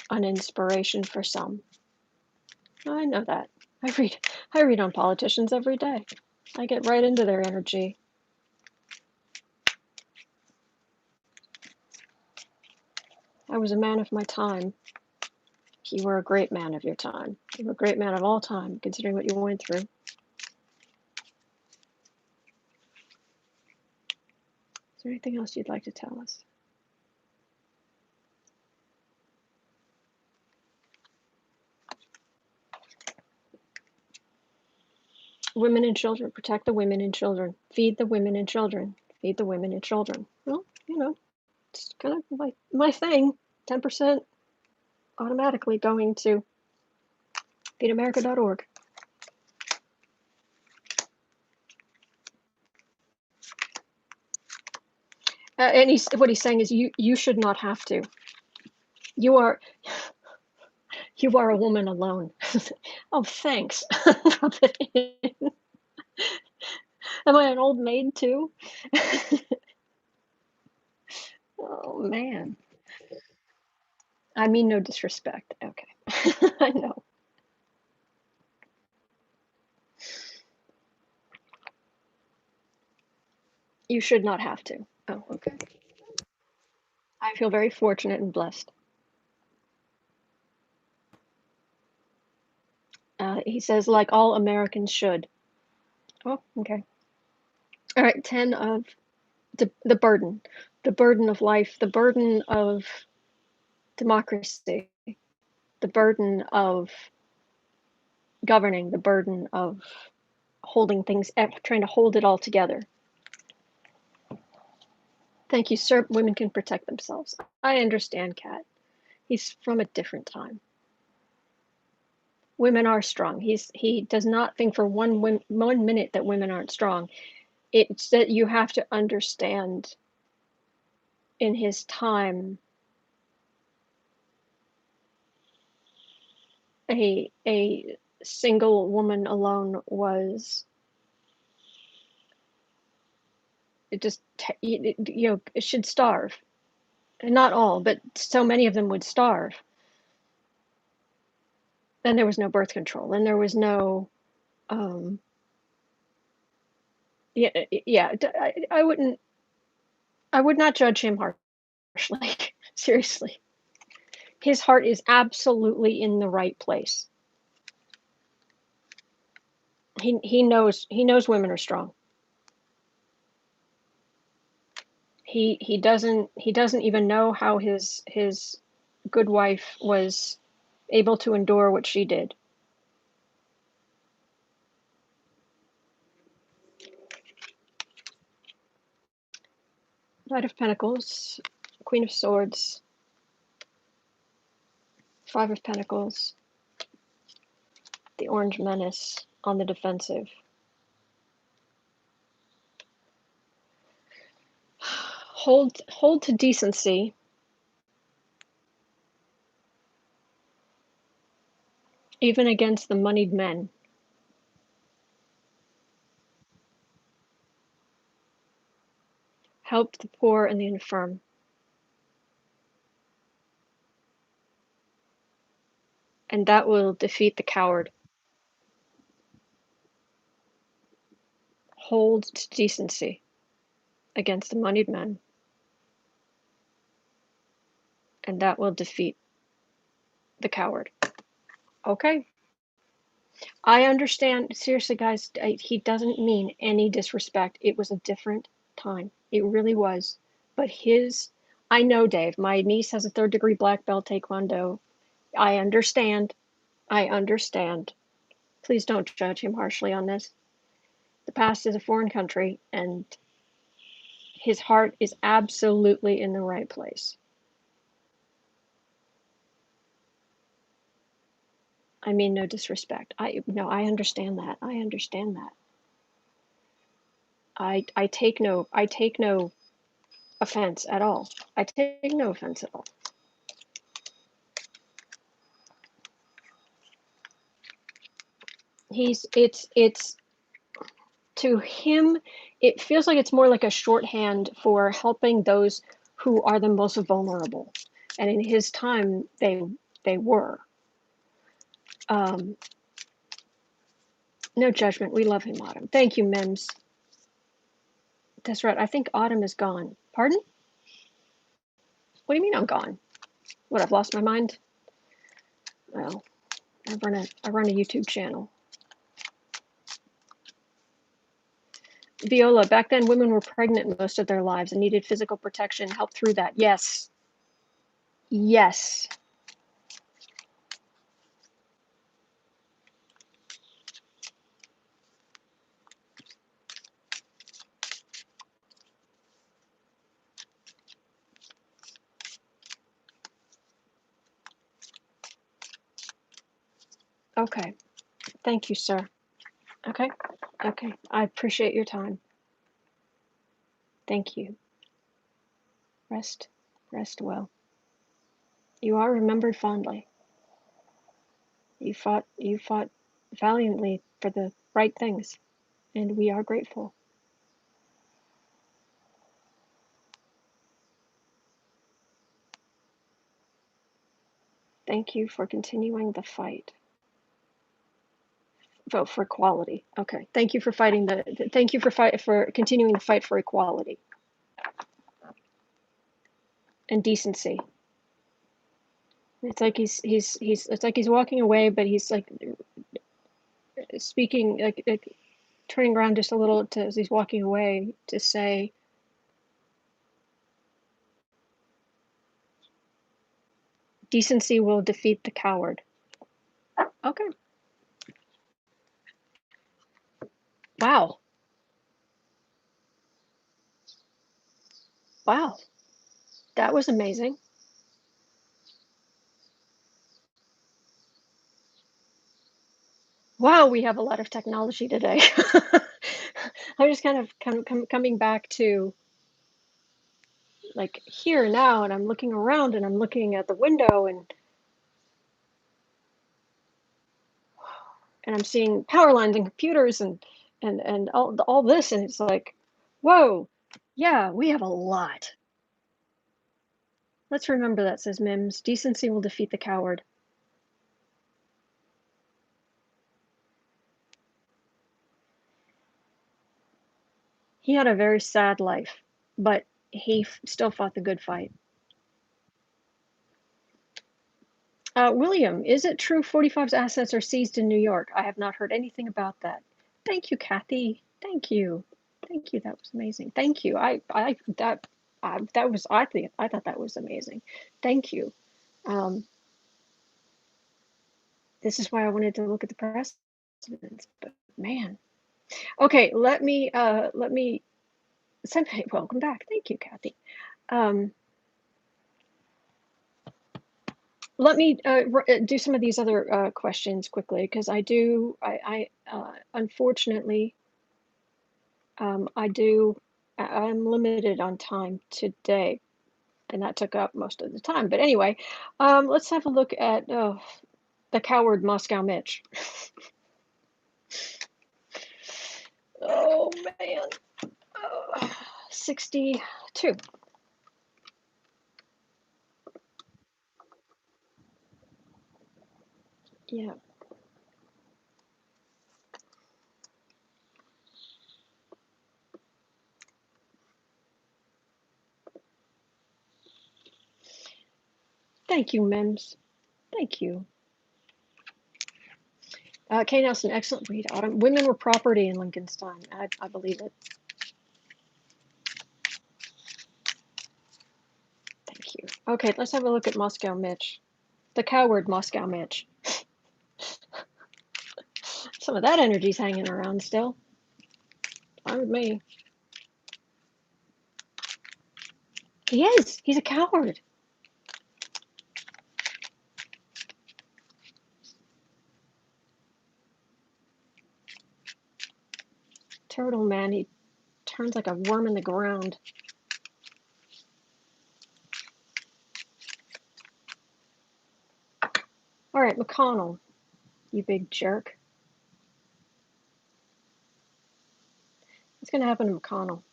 S1: an inspiration for some. I know that. I read on politicians every day. I get right into their energy. I was a man of my time. You were a great man of your time. You were a great man of all time, considering what you went through. Is there anything else you'd like to tell us? Women and children. Protect the women and children. Feed the women and children. Feed the women and children. Well, it's kind of like my thing. 10% automatically going to feedamerica.org. And what he's saying is you should not have to. You are a woman alone. Oh, thanks. Am I an old maid too? Oh man. I mean no disrespect. Okay. I know. You should not have to. Oh, okay. I feel very fortunate and blessed. He says, like all Americans should. Oh, okay. All right, 10 of the burden of life, the burden of democracy, the burden of governing, the burden of holding things, trying to hold it all together. Thank you, sir. Women can protect themselves. I understand, Kat. He's from a different time. Women are strong. He does not think for one minute that women aren't strong. It's that you have to understand, in his time, a single woman alone was, it just, it should starve. Not all, but so many of them would starve. And there was no birth control, and there was no, yeah. I would not judge him harshly. Seriously. His heart is absolutely in the right place. He knows women are strong. He doesn't even know how his good wife was able to endure what she did. Knight of Pentacles, Queen of Swords, Five of Pentacles, the Orange Menace on the defensive. Hold to decency. Even against the moneyed men. Help the poor and the infirm. And that will defeat the coward. Hold to decency against the moneyed men. And that will defeat the coward. Okay. I understand. Seriously, guys, he doesn't mean any disrespect. It was a different time. It really was. But I know, Dave, my niece has a 3rd-degree black belt taekwondo. I understand. I understand. Please don't judge him harshly on this. The past is a foreign country, and his heart is absolutely in the right place. I mean, no disrespect. I understand that. I understand that. I take no offense at all. I take no offense at all. It's to him, it feels like it's more like a shorthand for helping those who are the most vulnerable. And in his time, they were. No judgment. We love him, Autumn. Thank you, Mims. That's right. I think Autumn is gone. Pardon? What do you mean I'm gone? What, I've lost my mind? Well, I run a YouTube channel. Viola, back then women were pregnant most of their lives and needed physical protection. Help through that. Yes. Yes. Okay. Thank you, sir. Okay. Okay. I appreciate your time. Thank you. Rest well. You are remembered fondly. You fought valiantly for the right things, and we are grateful. Thank you for continuing the fight. Vote for equality. Okay. Thank you for fighting thank you for continuing the fight for equality and decency. It's like it's like he's walking away, but he's like speaking, like turning around just a little as he's walking away to say, decency will defeat the coward. Okay. Wow. Wow. That was amazing. Wow, we have a lot of technology today. I'm just kind of coming back to like here now, and I'm looking around and I'm looking at the window and I'm seeing power lines and computers and all this, and it's like, whoa, yeah, we have a lot. Let's remember that, says Mims. Decency will defeat the coward. He had a very sad life, but he still fought the good fight. William, is it true 45's assets are seized in New York? I have not heard anything about that. Thank you, Kathy. Thank you. Thank you. That was amazing. Thank you. I thought that was amazing. Thank you. This is why I wanted to look at the precedents, but man. Okay, let me Senpai, welcome back. Thank you, Kathy. Let me do some of these other questions quickly, because unfortunately, I'm limited on time today, and that took up most of the time. But anyway, let's have a look at the coward MoscowMitch. Oh man, 62. Yeah. Thank you, Mims. Thank you. Kay Nelson, excellent read, Autumn. Women were property in Lincoln's time. I believe it. Thank you. Okay, let's have a look at MoscowMitch. The coward MoscowMitch. Some of that energy's hanging around still. Fine with me. He is. He's a coward. Turtle man, he turns like a worm in the ground. All right, McConnell, you big jerk. What's going to happen to McConnell?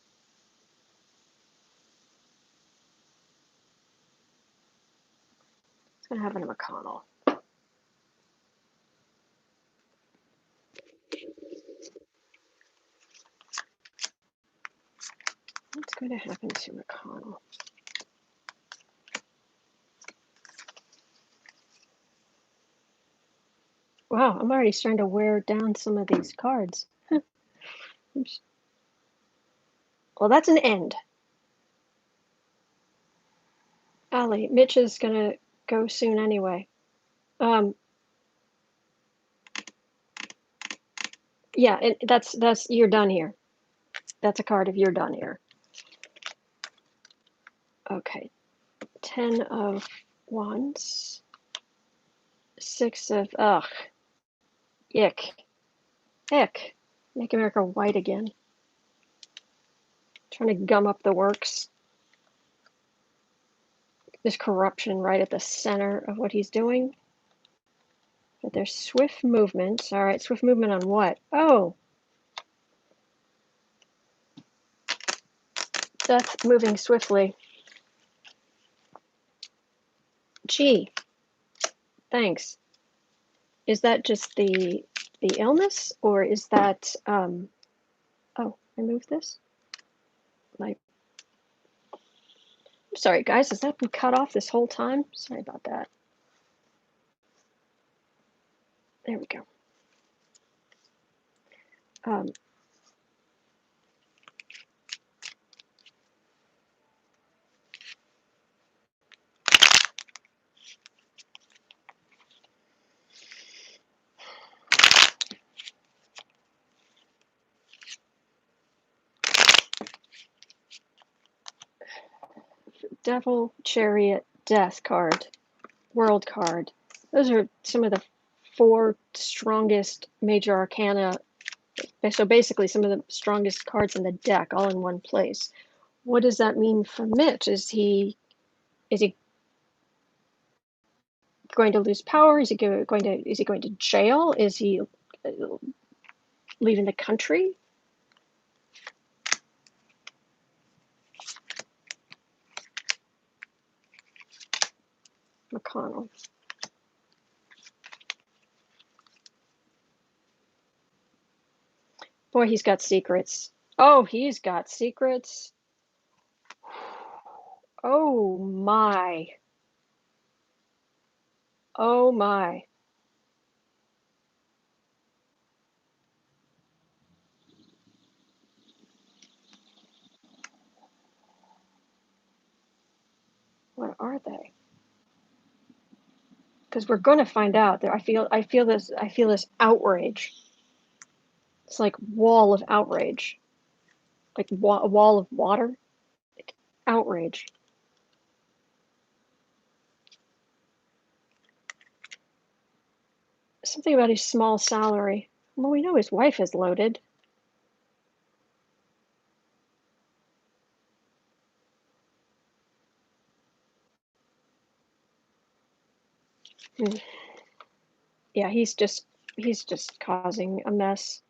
S1: What's going to happen to McConnell? What's going to happen to McConnell? Wow, I'm already starting to wear down some of these cards. Oops. Well, that's an end. Allie, Mitch is going to go soon anyway. Yeah, that's you're done here. That's a card of you're done here. Okay. 10 of Wands. 6 of ick. Ick. Make America white again. Trying to gum up the works. There's corruption right at the center of what he's doing. But there's swift movement. All right, swift movement on what? Oh. Death moving swiftly. Gee. Thanks. Is that just the illness, or is that oh, I moved this? Like, I'm sorry guys, has that been cut off this whole time? Sorry about that. There we go. Devil, Chariot, Death card, World card. Those are some of the 4 strongest major arcana. So basically some of the strongest cards in the deck all in one place. What does that mean for Mitch? Is he going to lose power? Is he going to jail? Is he leaving the country? McConnell. Boy, he's got secrets. Oh, he's got secrets. Oh my. Oh my. What are they? Because we're going to find out. I feel this outrage. It's like wall of outrage. Like a wall of water. Like outrage. Something about his small salary. Well, we know his wife is loaded. Yeah, he's just causing a mess.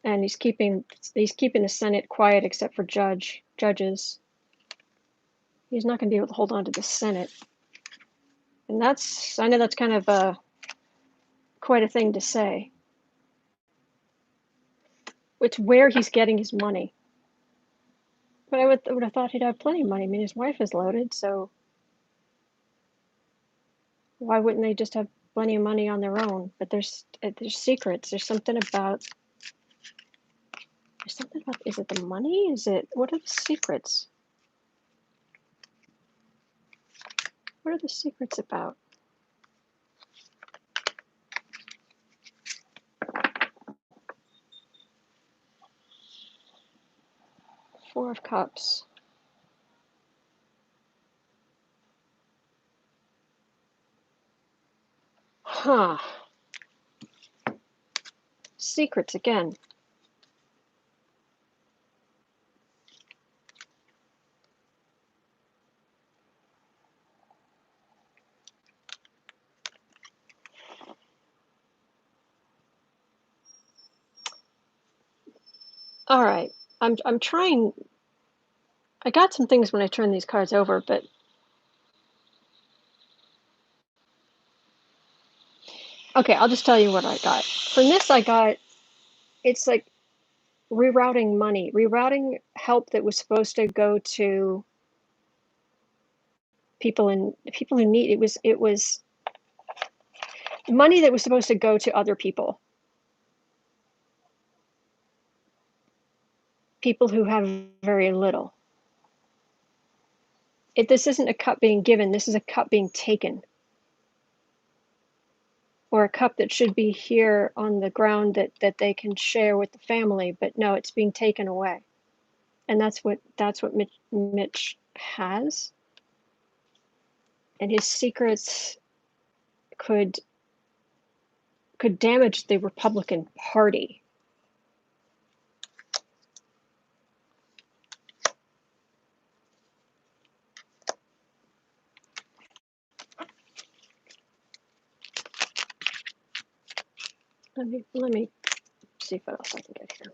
S1: And he's keeping the Senate quiet except for judges. He's not going to be able to hold on to the Senate. And I know that's kind of quite a thing to say. It's where he's getting his money. But I would have thought he'd have plenty of money. I mean, his wife is loaded, so why wouldn't they just have plenty of money on their own? But there's secrets. There's something about. Is it the money? What are the secrets? What are the secrets about? Four of Cups. Huh. Secrets again. All right. I'm trying. I got some things when I turned these cards over, but okay, I'll just tell you what I got. From this, it's like rerouting money, rerouting help that was supposed to go to people who need. It was money that was supposed to go to other people who have very little. This isn't a cup being given, this is a cup being taken, or a cup that should be here on the ground that they can share with the family, but no, it's being taken away. And that's what Mitch has. And his secrets could damage the Republican Party. Let me see what else I can get here.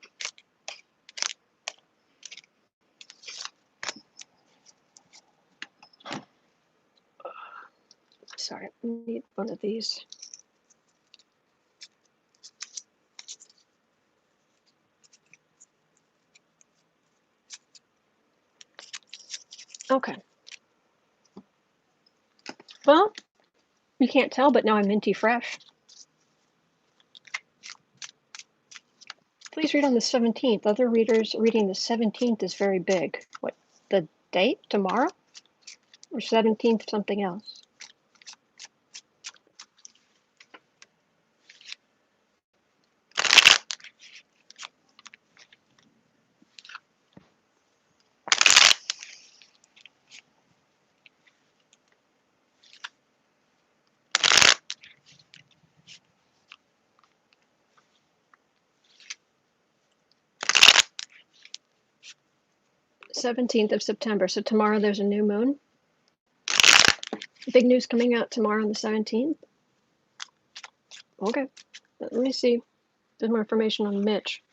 S1: Sorry, I need one of these. Okay. Well, you can't tell, but now I'm minty fresh. Please read on the 17th. Other readers reading the 17th is very big. What, the date? Tomorrow? Or 17th something else? th of September. So tomorrow there's a new moon. Big news coming out tomorrow on the 17th. Okay. Let me see. There's more information on Mitch.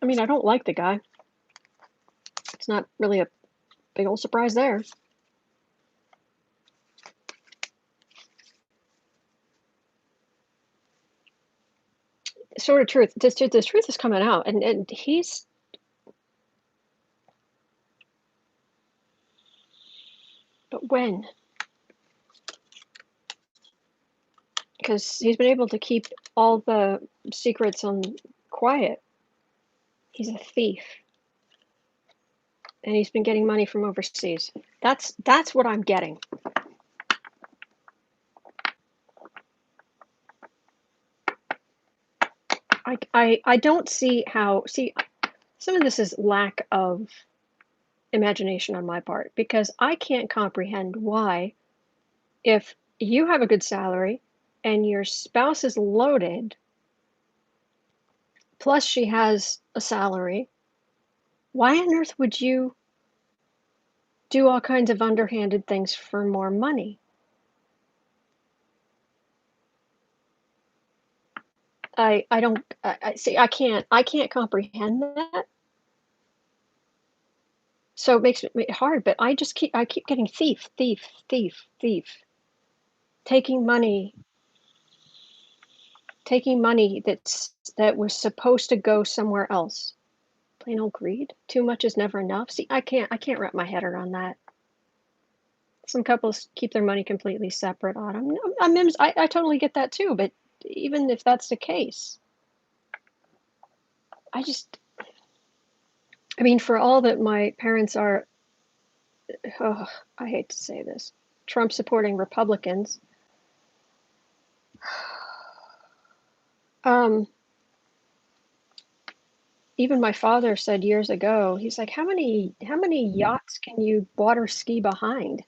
S1: I mean, I don't like the guy. It's not really a big old surprise there. sort of truth. The truth is coming out, and he's. But when? Because he's been able to keep all the secrets on quiet. He's a thief, and he's been getting money from overseas. That's what I'm getting. I don't see how. See, some of this is lack of imagination on my part, because I can't comprehend why, if you have a good salary and your spouse is loaded, plus she has a salary, why on earth would you do all kinds of underhanded things for more money? I don't I see I can't comprehend that. So it makes it hard, but I keep getting thief, thief, thief, thief. Taking money, that was supposed to go somewhere else. Plain old greed. Too much is never enough. See, I can't wrap my head around that. Some couples keep their money completely separate. I totally get that too, but even if that's the case, I mean, for all that my parents are, oh, I hate to say this, Trump supporting Republicans, even my father said years ago, he's like, how many yachts can you water ski behind?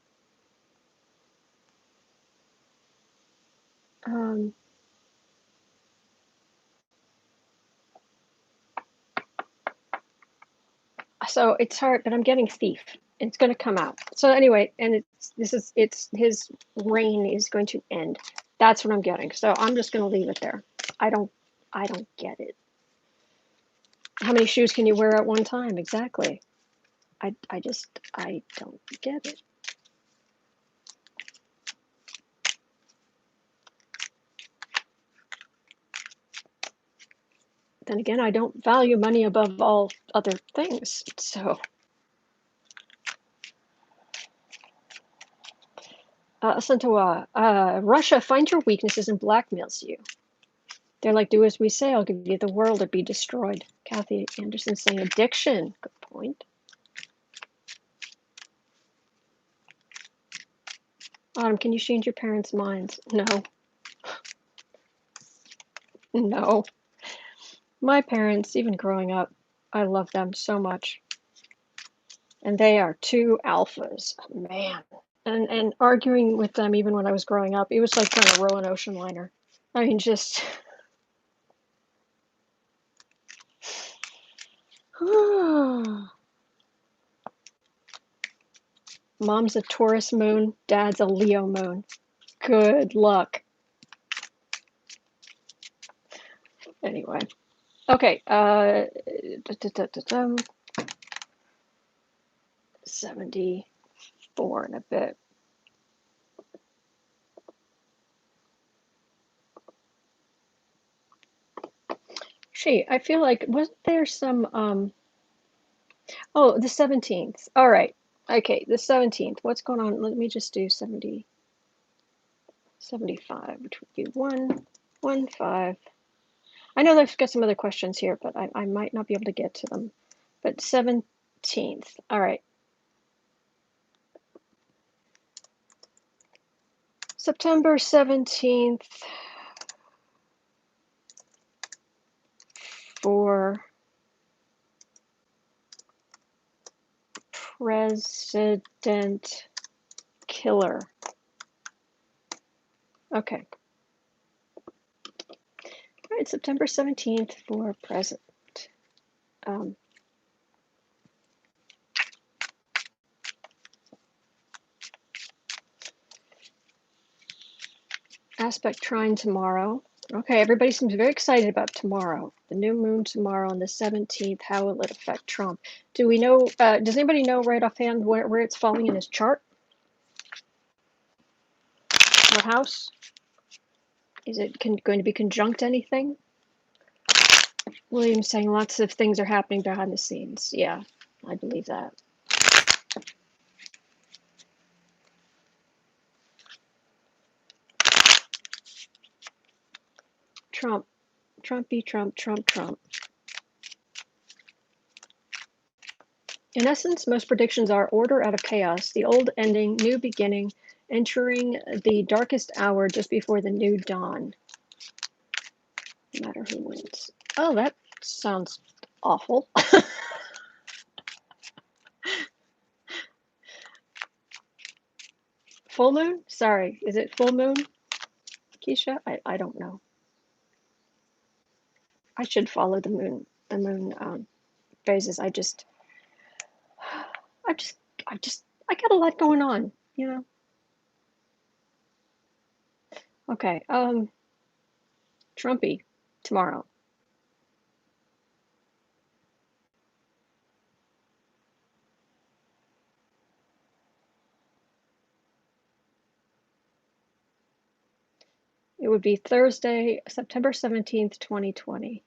S1: Um, so it's hard, but I'm getting thief. It's going to come out. So anyway, and it's his reign is going to end. That's what I'm getting. So I'm just going to leave it there. I don't get it. How many shoes can you wear at one time? Exactly. I don't get it. Then again, I don't value money above all other things. So, Santoa, Russia finds your weaknesses and blackmails you. They're like, do as we say, I'll give you the world or be destroyed. Kathy Anderson saying addiction. Good point. Autumn, can you change your parents' minds? No. No. My parents, even growing up, I love them so much. And they are two alphas. Man. And arguing with them even when I was growing up, it was like trying to row an ocean liner. I mean, just. Mom's a Taurus moon, Dad's a Leo moon. Good luck. Anyway. Okay. 74 and a bit. Gee, I feel like, wasn't there some, oh, the 17th. All right. Okay, the 17th. What's going on? Let me just do 70, 75, which would be 1, 1, 5. I know I've got some other questions here, but I might not be able to get to them. But 17th. All right. September 17th for President Killer. Okay. All right, September 17th for President. Aspect trine tomorrow. Okay, everybody seems very excited about tomorrow. The new moon tomorrow on the 17th. How will it affect Trump? Do we know, does anybody know right offhand where it's falling in his chart? What house? Is it going to be conjunct anything? William's saying lots of things are happening behind the scenes. Yeah, I believe that. Trump. Trumpy, Trump, Trump, Trump. In essence, most predictions are order out of chaos, the old ending, new beginning, entering the darkest hour just before the new dawn. No matter who wins. Oh, that sounds awful. Full moon? Sorry, is it full moon, Keisha? I don't know. I should follow the moon phases. I got a lot going on, you know. Okay, Trumpy tomorrow. It would be Thursday, September 17th, 2020.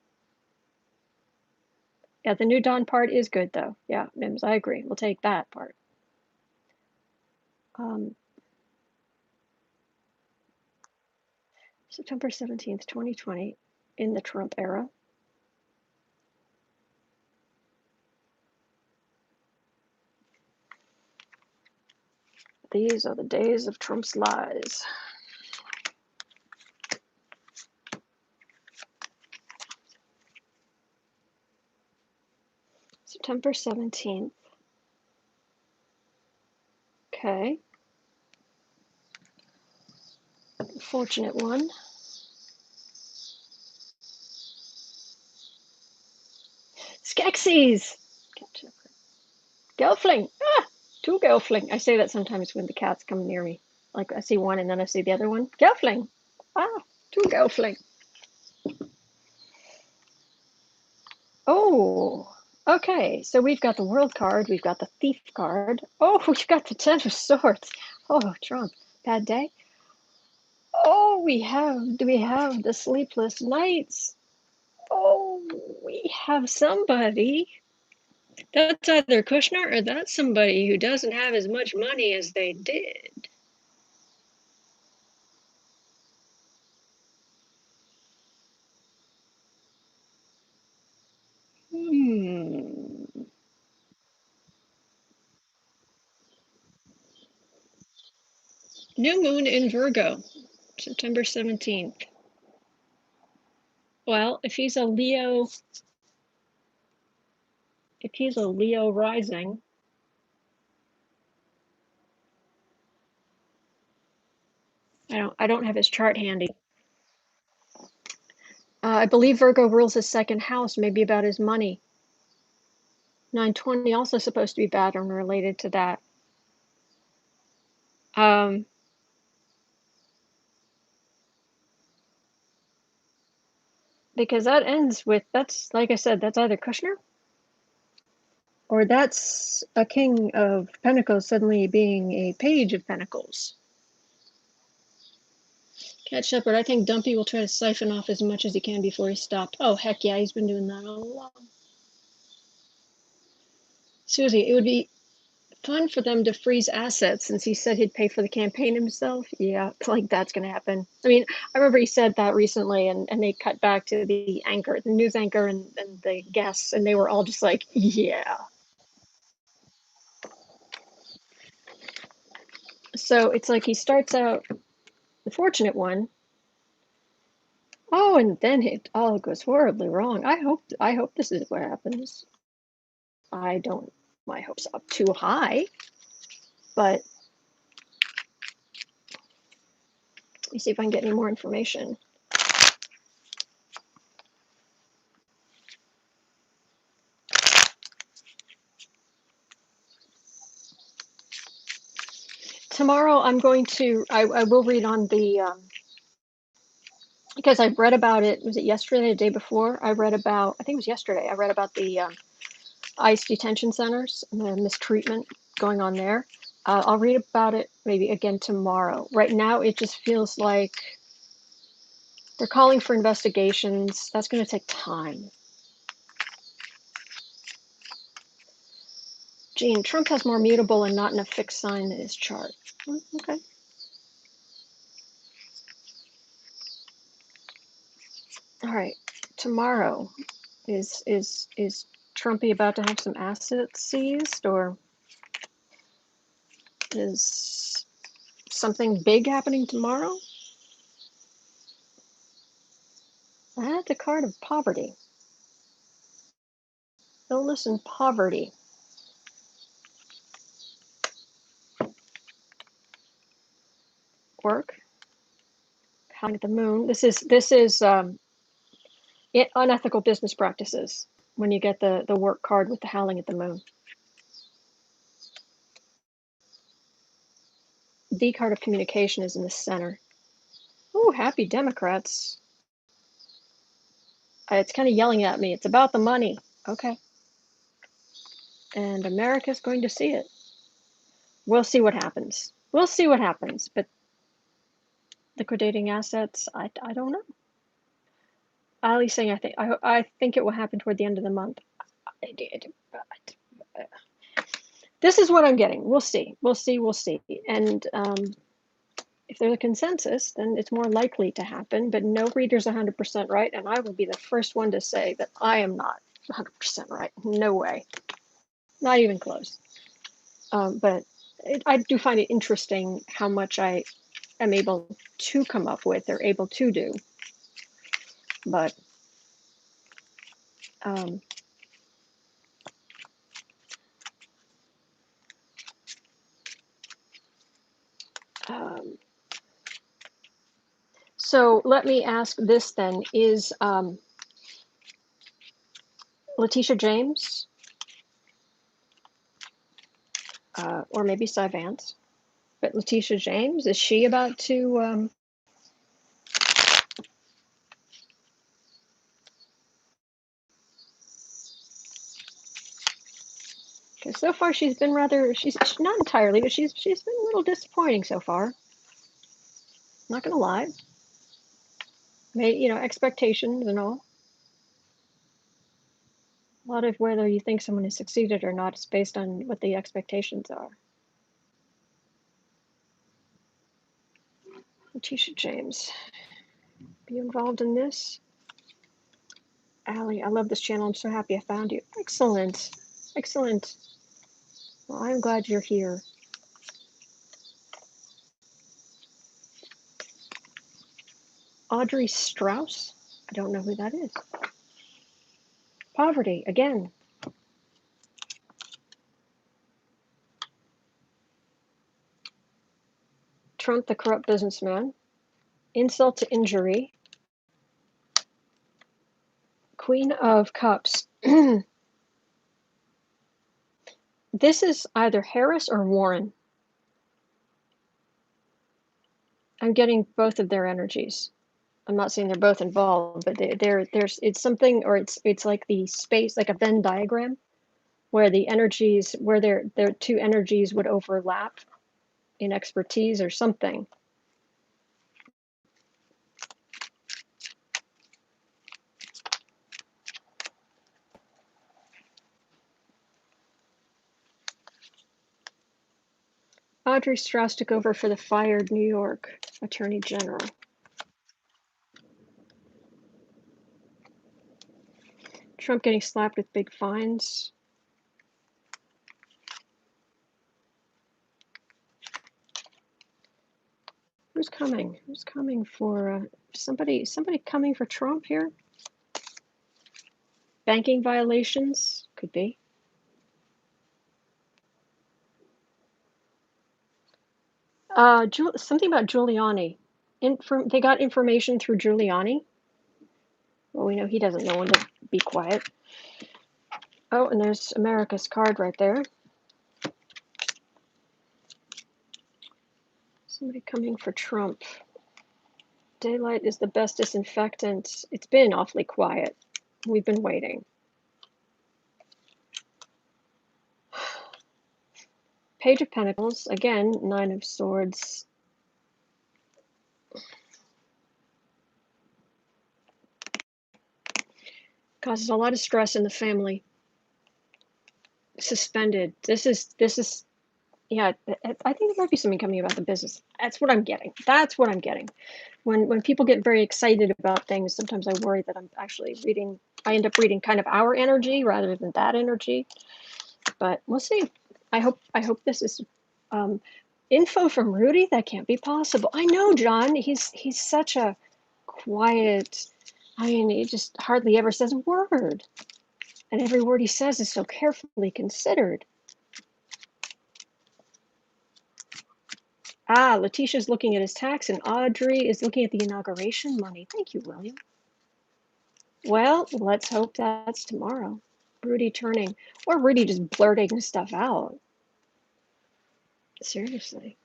S1: Yeah, the new dawn part is good though. Yeah, Mims, I agree. We'll take that part. September 17th, 2020, in the Trump era. These are the days of Trump's lies. September 17th. Okay. Fortunate one. Skeksis! Gelfling! Ah! Two Gelfling. I say that sometimes when the cats come near me. Like I see one and then I see the other one. Gelfling! Ah! Two Gelfling. Oh! Okay, so we've got the World card, we've got the Thief card. Oh, we've got the Ten of Swords. Oh, Trump. Bad day. Oh, do we have the Sleepless Nights? Oh, we have somebody. That's either Kushner or that's somebody who doesn't have as much money as they did. New moon in Virgo, September 17th. Well, if he's a Leo rising, I don't have his chart handy. I believe Virgo rules his second house, maybe about his money. 920 also supposed to be bad and related to that. Because that ends with, that's, like I said, that's either Kushner or that's a King of Pentacles suddenly being a Page of Pentacles. Cat Shepherd, I think Dumpy will try to siphon off as much as he can before he's stopped. Oh, heck yeah, he's been doing that all along. Susie, it would be fun for them to freeze assets since he said he'd pay for the campaign himself. Yeah, like that's going to happen. I mean, I remember he said that recently and they cut back to the anchor, the news anchor and the guests, and they were all just like, yeah. So it's like he starts out the fortunate one. Oh, and then it all goes horribly wrong. I hope this is what happens. I don't my hopes up too high, but let me see if I can get any more information. Tomorrow I'm going to, I will read on the, because I've read about it, was it yesterday, the day before? I read about, I think it was yesterday, I read about the ICE detention centers and the mistreatment going on there. I'll read about it maybe again tomorrow. Right now it just feels like they're calling for investigations. That's going to take time. Gene, Trump has more mutable and not enough fixed sign in his chart. Okay. All right. Tomorrow, is Trumpy about to have some assets seized, or is something big happening tomorrow? I had the card of poverty. Illness and poverty. Work. Howling at the moon. This is unethical business practices when you get the work card with the howling at the moon. The card of communication is in the center. Oh, happy Democrats. It's kind of yelling at me. It's about the money. Okay. And America's going to see it. We'll see what happens. We'll see what happens. But liquidating assets, I don't know. Ali's saying I think it will happen toward the end of the month. This is what I'm getting. We'll see. We'll see. We'll see. And if there's a consensus, then it's more likely to happen. But no reader's 100% right, and I will be the first one to say that I am not 100% right. No way. Not even close. But I do find it interesting how much I am able to come up with or able to do. But so let me ask this then: is Letitia James, or maybe Cy Vance, but Letitia James, is she about to? Because so far she's been rather, she's not entirely, but she's been a little disappointing so far. Not gonna lie. Made expectations and all. A lot of whether you think someone has succeeded or not is based on what the expectations are. Letitia James, be involved in this. Allie, I love this channel. I'm so happy I found you. Excellent. Excellent. Well, I'm glad you're here. Audrey Strauss? I don't know who that is. Poverty, again. Trump, the corrupt businessman. Insult to injury. Queen of Cups. This is either Harris or Warren. I'm getting both of their energies. I'm not saying they're both involved, but there's it's something, or it's like the space, like a Venn diagram, where the energies, where their two energies would overlap in expertise or something. Audrey Strauss took over for the fired New York Attorney General. Trump getting slapped with big fines. Who's coming? Who's coming for somebody coming for Trump here? Banking violations? Could be. Something about Giuliani. They got information through Giuliani. Well, we know he doesn't know when to be quiet. Oh, and there's America's card right there. Somebody coming for Trump. Daylight is the best disinfectant. It's been awfully quiet. We've been waiting. Page of Pentacles, again, Nine of Swords. Causes a lot of stress in the family. suspended. This is yeah, I think there might be something coming about the business. That's what I'm getting. That's what I'm getting. When people get very excited about things, sometimes I worry that I'm actually reading. I end up reading kind of our energy rather than that energy. But we'll see. I hope this is um, info from Rudy. That can't be possible. I know, John. He's such a quiet. I mean, he just hardly ever says a word, and every word he says is so carefully considered. Ah, Letitia's looking at his tax, and Audrey is looking at the inauguration money. Thank you, William. Well, let's hope that's tomorrow. Rudy turning, or Rudy just blurting stuff out. Seriously.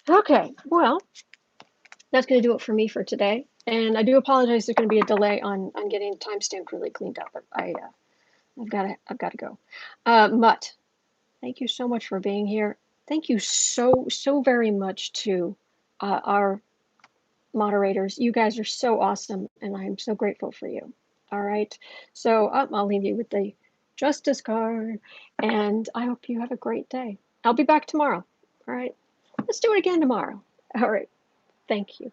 S1: Okay, well, that's going to do it for me for today. And I do apologize. There's going to be a delay on getting timestamp really cleaned up. But I've got to go. Mutt, thank you so much for being here. Thank you so very much to our moderators. You guys are so awesome, and I'm so grateful for you. All right. So I'll leave you with the justice card, and I hope you have a great day. I'll be back tomorrow. All right. Let's do it again tomorrow. All right. Thank you.